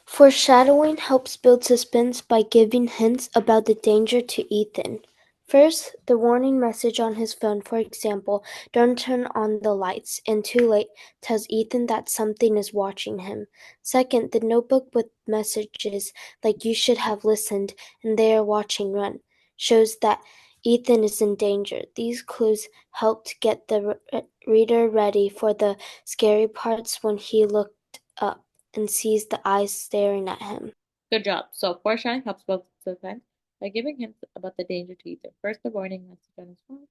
Foreshadowing helps build suspense by giving hints about the danger to Ethan. First, the warning message on his phone, for example, "Don't turn on the lights," and "Too late," tells Ethan that something is watching him. Second, the notebook with messages like "You should have listened" and "They are watching, run," shows that Ethan is in danger. These clues helped get the reader ready for the scary parts when he looked up and sees the eyes staring at him. Good job. So foreshadowing helps both suspense by giving hints about the danger to Ethan. First, the warning message on his phone.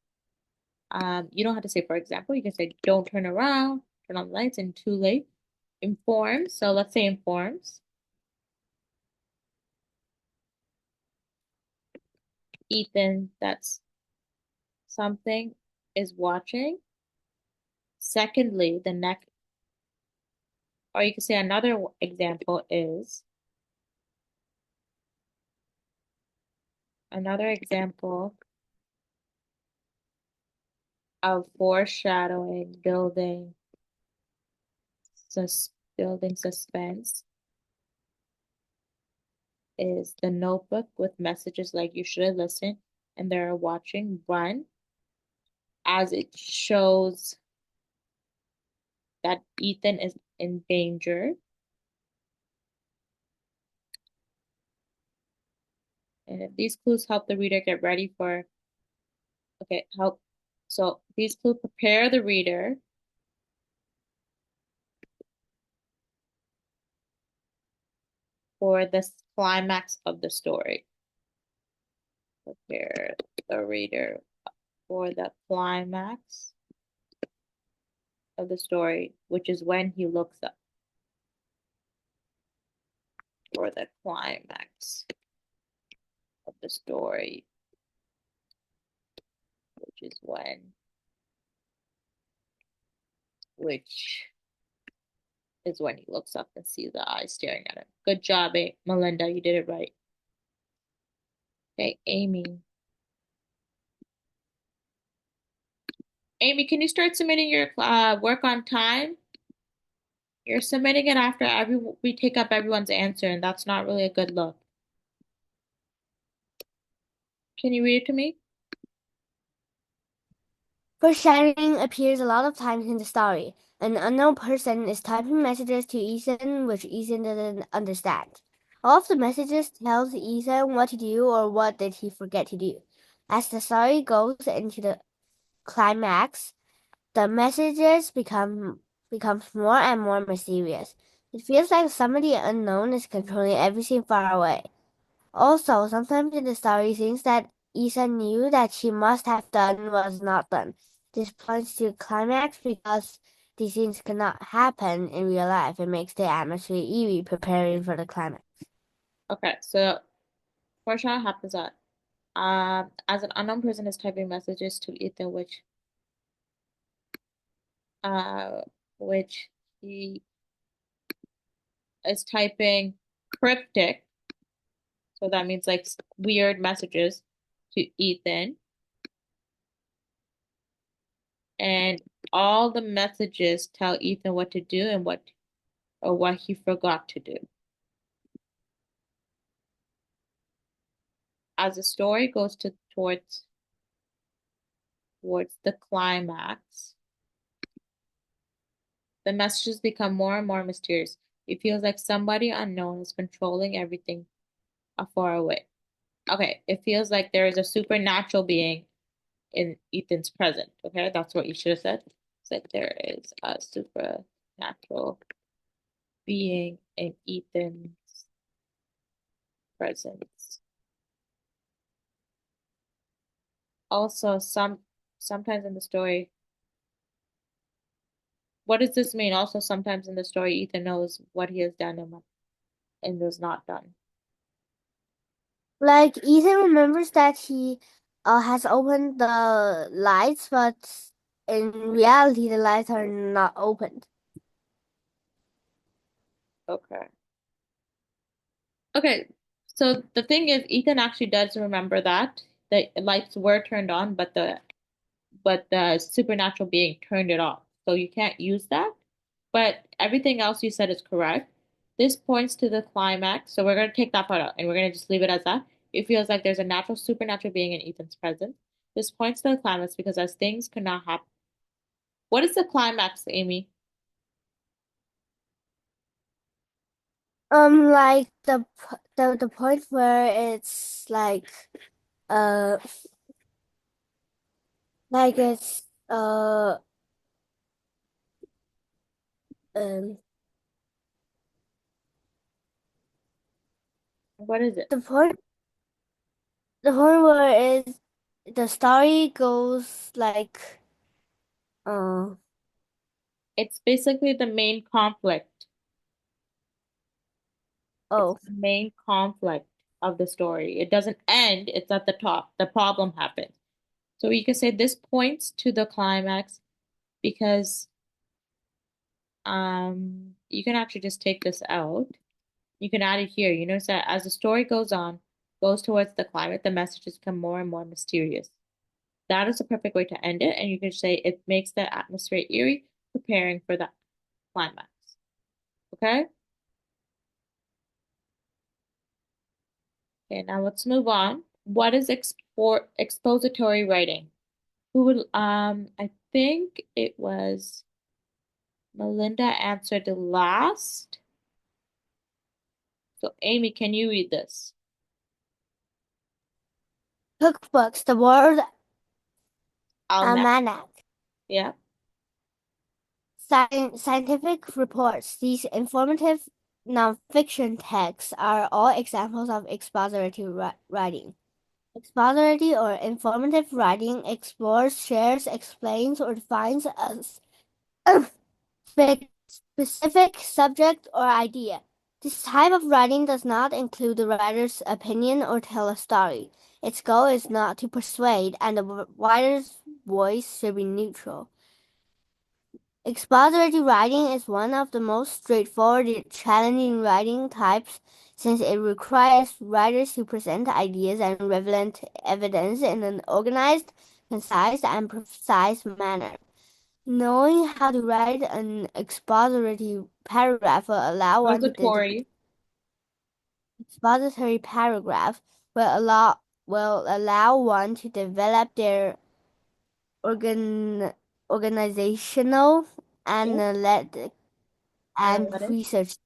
You don't have to say, for example, you can say, don't turn around, turn on the lights, and too late. Informs. So let's say informs. Ethan, that's something is watching. Secondly, the next, or you can say another example is, another example of foreshadowing, building suspense is the notebook with messages like you should listen and they're watching run, as it shows that Ethan is in danger. And if these clues help the reader get ready for, so these clues prepare the reader for the climax of the story. Prepare the reader for the climax of the story, which is when he looks up. For the climax of the story, which is when he looks up and sees the eyes staring at him. Good job, Melinda. You did it right. Okay, Amy. Amy, can you start submitting your work on time? You're submitting it after we take up everyone's answer, and that's not really a good look. Can you read it to me? Foreshadowing appears a lot of times in the story. An unknown person is typing messages to Ethan which Ethan doesn't understand. All of the messages tells Ethan what to do or what did he forget to do. As the story goes into the climax, the messages becomes more and more mysterious. It feels like somebody unknown is controlling everything far away. Also, sometimes in the story, things that Ethan knew that she must have done was not done. This points to climax because these things cannot happen in real life. It makes the atmosphere eerie, preparing for the climax. Okay, so foreshadowing happens that as an unknown person is typing messages to Ethan, which he is typing cryptic, so that means like weird messages to Ethan, and all the messages tell Ethan what to do and what he forgot to do. As the story goes towards the climax, the messages become more and more mysterious. It feels like somebody unknown is controlling everything far away. Okay, it feels like there is a supernatural being in Ethan's present. Okay, that's what you should have said. It's like there is a supernatural being in Ethan's presence. Also, sometimes in the story, what does this mean? Also, sometimes in the story, Ethan knows what he has done and was not done. Like Ethan remembers that he has opened the lights, but in reality, the lights are not opened. Okay. Okay, so the thing is, Ethan actually does remember that the lights were turned on, but the supernatural being turned it off. So you can't use that. But everything else you said is correct. This points to the climax. So we're gonna take that part out and we're gonna just leave it as that. It feels like there's a supernatural being in Ethan's presence. This points to the climax because as things cannot happen. What is the climax, Amy? Like the point where it's like uh Like it's What is it? the point where is the story goes like It's basically the main conflict. It's oh the main conflict of the story. It doesn't end, it's at the top. The problem happens. So you can say this points to the climax because you can actually just take this out. You can add it here. You notice that as the story goes on, goes towards the climax, the messages become more and more mysterious. That is the perfect way to end it, and you can say it makes the atmosphere eerie, preparing for the climax. Okay? Okay, now let's move on. What is expository writing? Who would I think it was Melinda answered the last. So Amy, can you read this? cookbooks, the World Almanac. Almanac, Yeah. scientific reports. These informative nonfiction texts are all examples of expository writing. Expository or informative writing explores, shares, explains, or defines a specific subject or idea. This type of writing does not include the writer's opinion or tell a story. Its goal is not to persuade, and the writer's voice should be neutral. Expository writing is one of the most straightforward yet challenging writing types since it requires writers to present ideas and relevant evidence in an organized, concise, and precise manner. Knowing how to write an expository paragraph will allow one to expository paragraph will allow one to develop their organizational, analytic, and Analytics.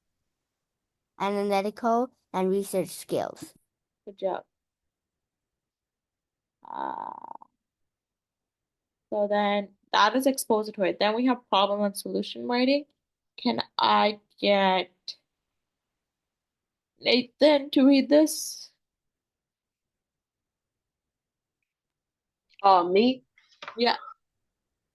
analytical and research skills. Good job. So then that is expository. Then we have problem and solution writing. Can I get Nathan to read this? Me? Yeah.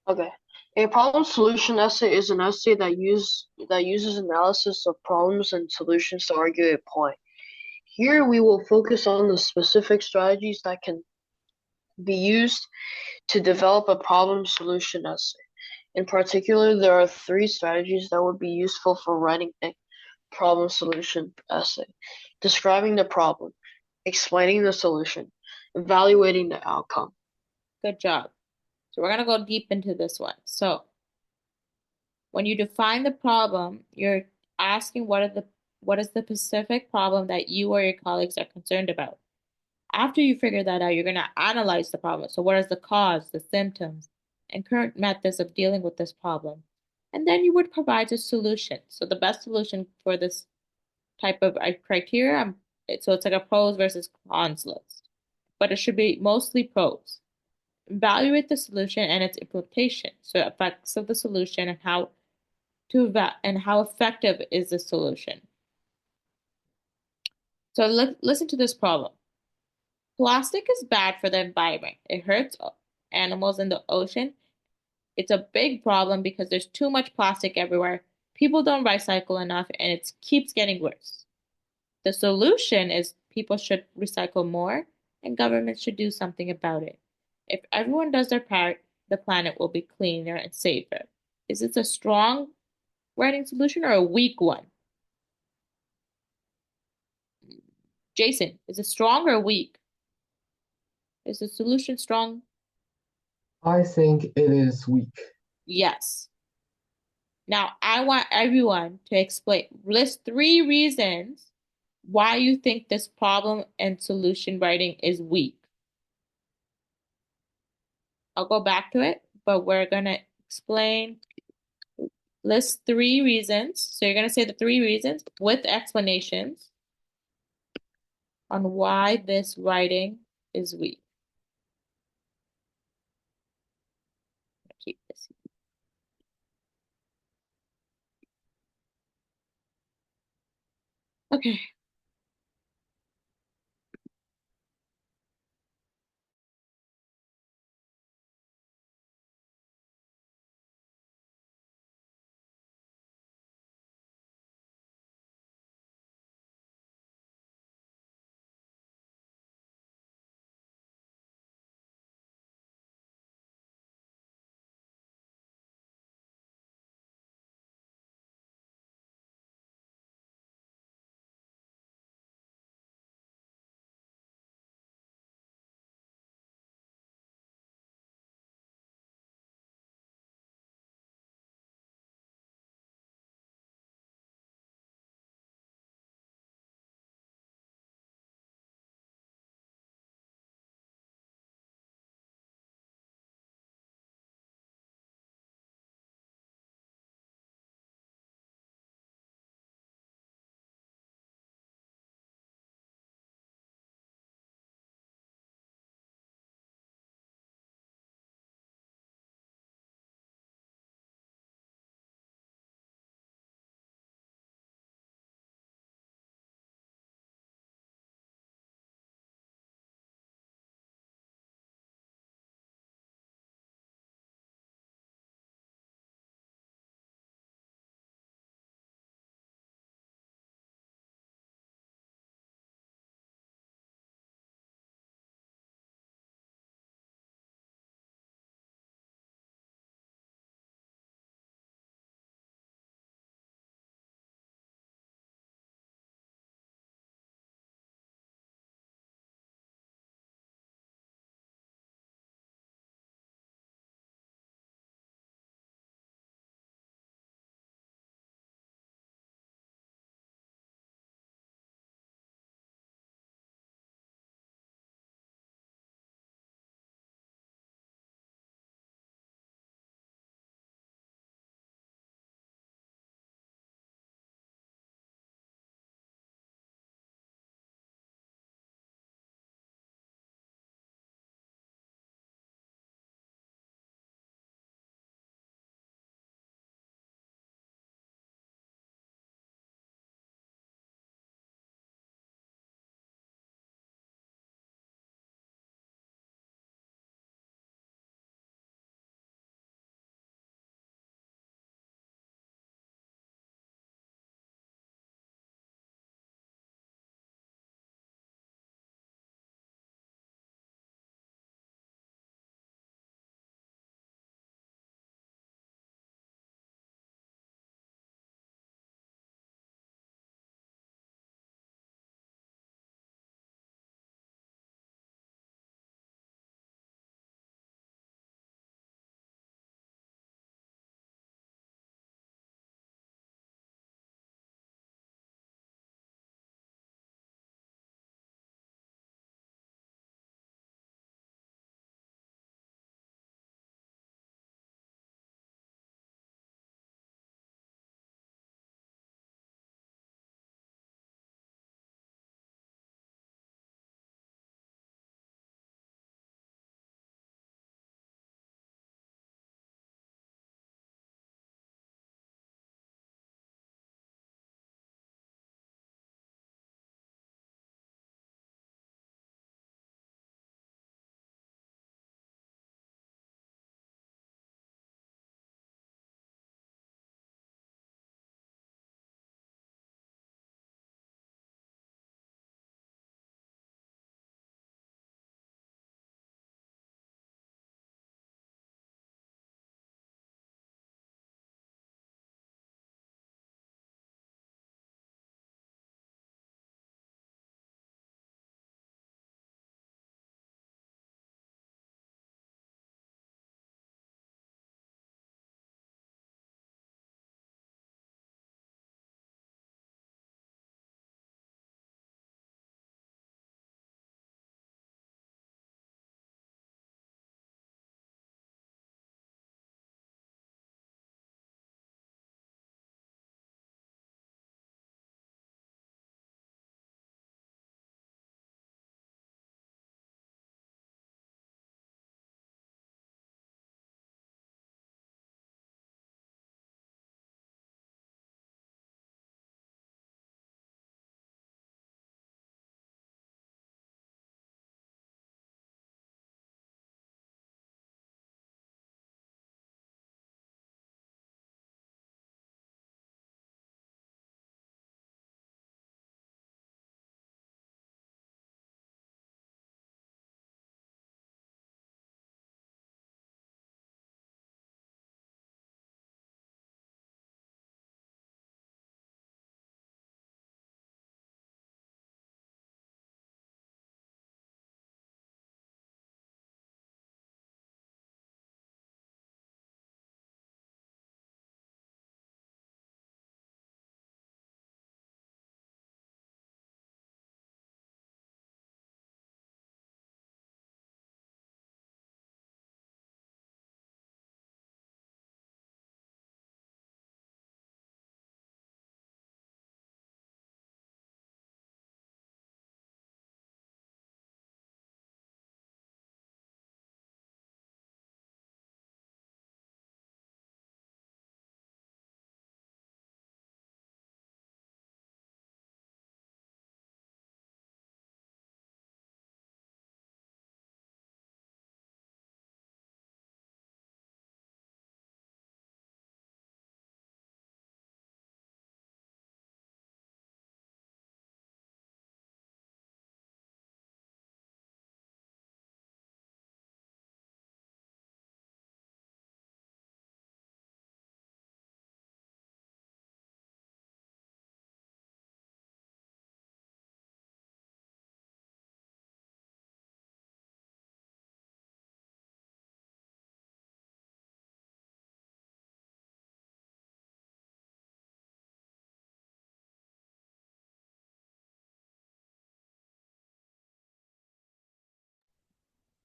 Okay. A problem solution essay is an essay that uses analysis of problems and solutions to argue a point. Here we will focus on the specific strategies that can be used to develop a problem solution essay. In particular, there are 3 strategies that would be useful for writing a problem solution essay: describing the problem, explaining the solution, evaluating the outcome. Good job. So we're going to go deep into this one. So when you define the problem, you're asking what is the specific problem that you or your colleagues are concerned about. After you figure that out, you're going to analyze the problem. So what is the cause, the symptoms, and current methods of dealing with this problem? And then you would provide a solution. So the best solution for this type of criteria, so it's like a pros versus cons list, but it should be mostly pros. Evaluate the solution and its implementation, so effects of the solution and how effective is the solution. So listen to this problem. Plastic is bad for the environment. It hurts animals in the ocean. It's a big problem because there's too much plastic everywhere. People don't recycle enough and it keeps getting worse. The solution is people should recycle more and governments should do something about it. If everyone does their part, the planet will be cleaner and safer. Is this a strong writing solution or a weak one? Jason, is it strong or weak? Is the solution strong? I think it is weak. Yes. Now, I want everyone to list 3 reasons why you think this problem and solution writing is weak. I'll go back to it, but we're going to list 3 reasons. So you're going to say the 3 reasons with explanations on why this writing is weak. keep this. Okay.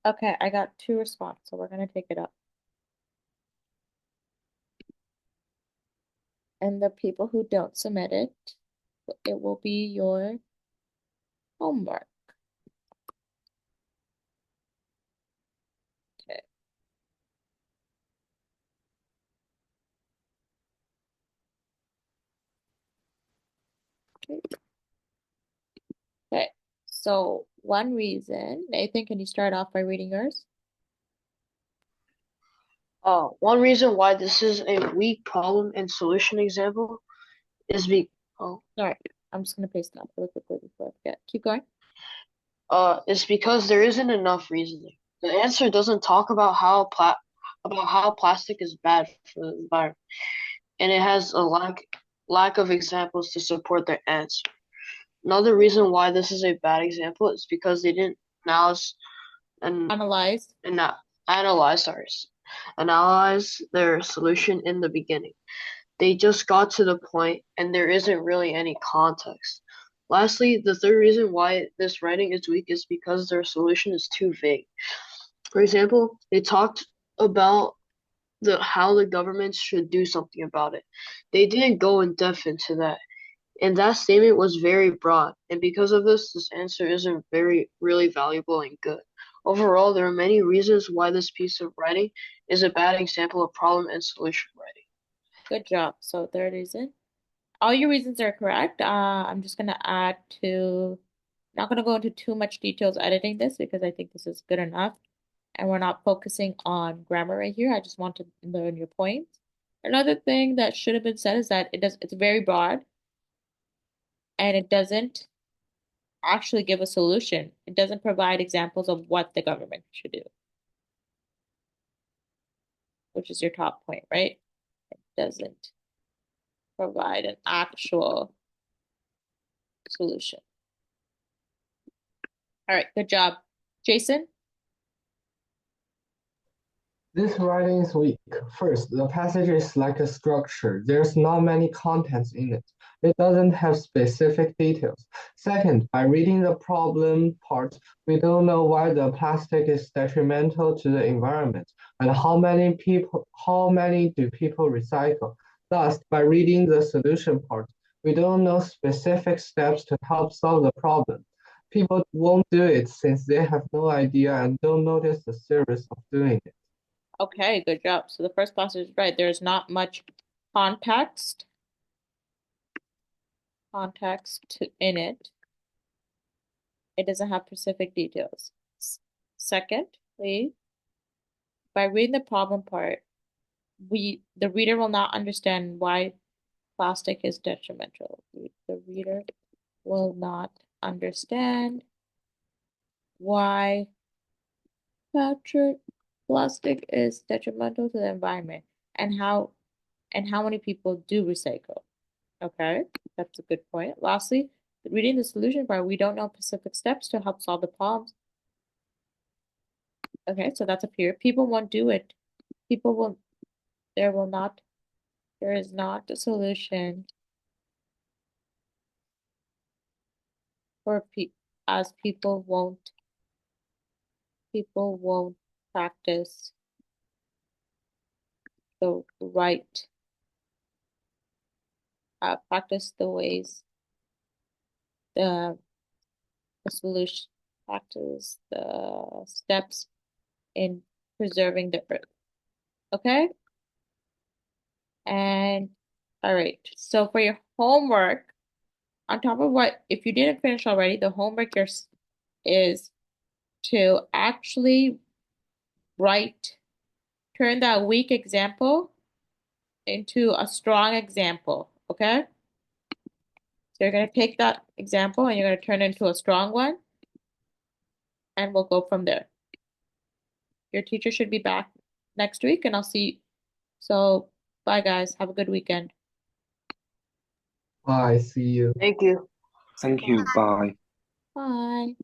Okay, I got 2 responses, so we're gonna take it up. And the people who don't submit it will be your homework. Okay. Okay. So one reason, Nathan, can you start off by reading yours? One reason why this is a weak problem and solution example is Sorry, I'm just gonna paste it up really quickly before I forget. Keep going. is because there isn't enough reasoning. The answer doesn't talk about how plastic is bad for the environment, and it has a lack of examples to support their answer. Another reason why this is a bad example is because they didn't analyze and Analyze. not analyze their solution in the beginning. They just got to the point and there isn't really any context. Lastly, the third reason why this writing is weak is because their solution is too vague. For example, they talked about how the government should do something about it. They didn't go in depth into that. And that statement was very broad, and because of this answer isn't really valuable and good. Overall, there are many reasons why this piece of writing is a bad example of problem and solution writing. Good job. So third reason. All your reasons are correct. I'm just gonna add to, not gonna go into too much details editing this because I think this is good enough. And we're not focusing on grammar right here. I just want to learn your points. Another thing that should have been said is that it's very broad and it doesn't actually give a solution. It doesn't provide examples of what the government should do, which is your top point, right? It doesn't provide an actual solution. All right, good job. Jason? This writing is weak. First, the passage is like a structure. There's not many contents in it. It doesn't have specific details. Second, by reading the problem part, we don't know why the plastic is detrimental to the environment and how many do people recycle. Thus, by reading the solution part, we don't know specific steps to help solve the problem. People won't do it since they have no idea and don't notice the service of doing it. Okay, good job. So the first passage is right. There's not much context in it. It doesn't have specific details. Second, please, by reading the problem part, the reader will not understand why plastic is detrimental. The reader will not understand why plastic is detrimental to the environment and how many people do recycle. Okay, that's a good point. Lastly, reading the solution part, we don't know specific steps to help solve the problems. Okay, so that's up here. People won't do it. There is not a solution for as people won't practice the right, practice the ways, the solution, practice the steps in preserving the earth. Okay? And all right, so for your homework, on top of what, if you didn't finish already, the homework is to actually turn that weak example into a strong example, okay? So you're going to take that example and you're going to turn it into a strong one, and we'll go from there. Your teacher should be back next week, and I'll see. So, bye guys. Have a good weekend. Bye, see you. Thank you. Thank you. Bye. Bye.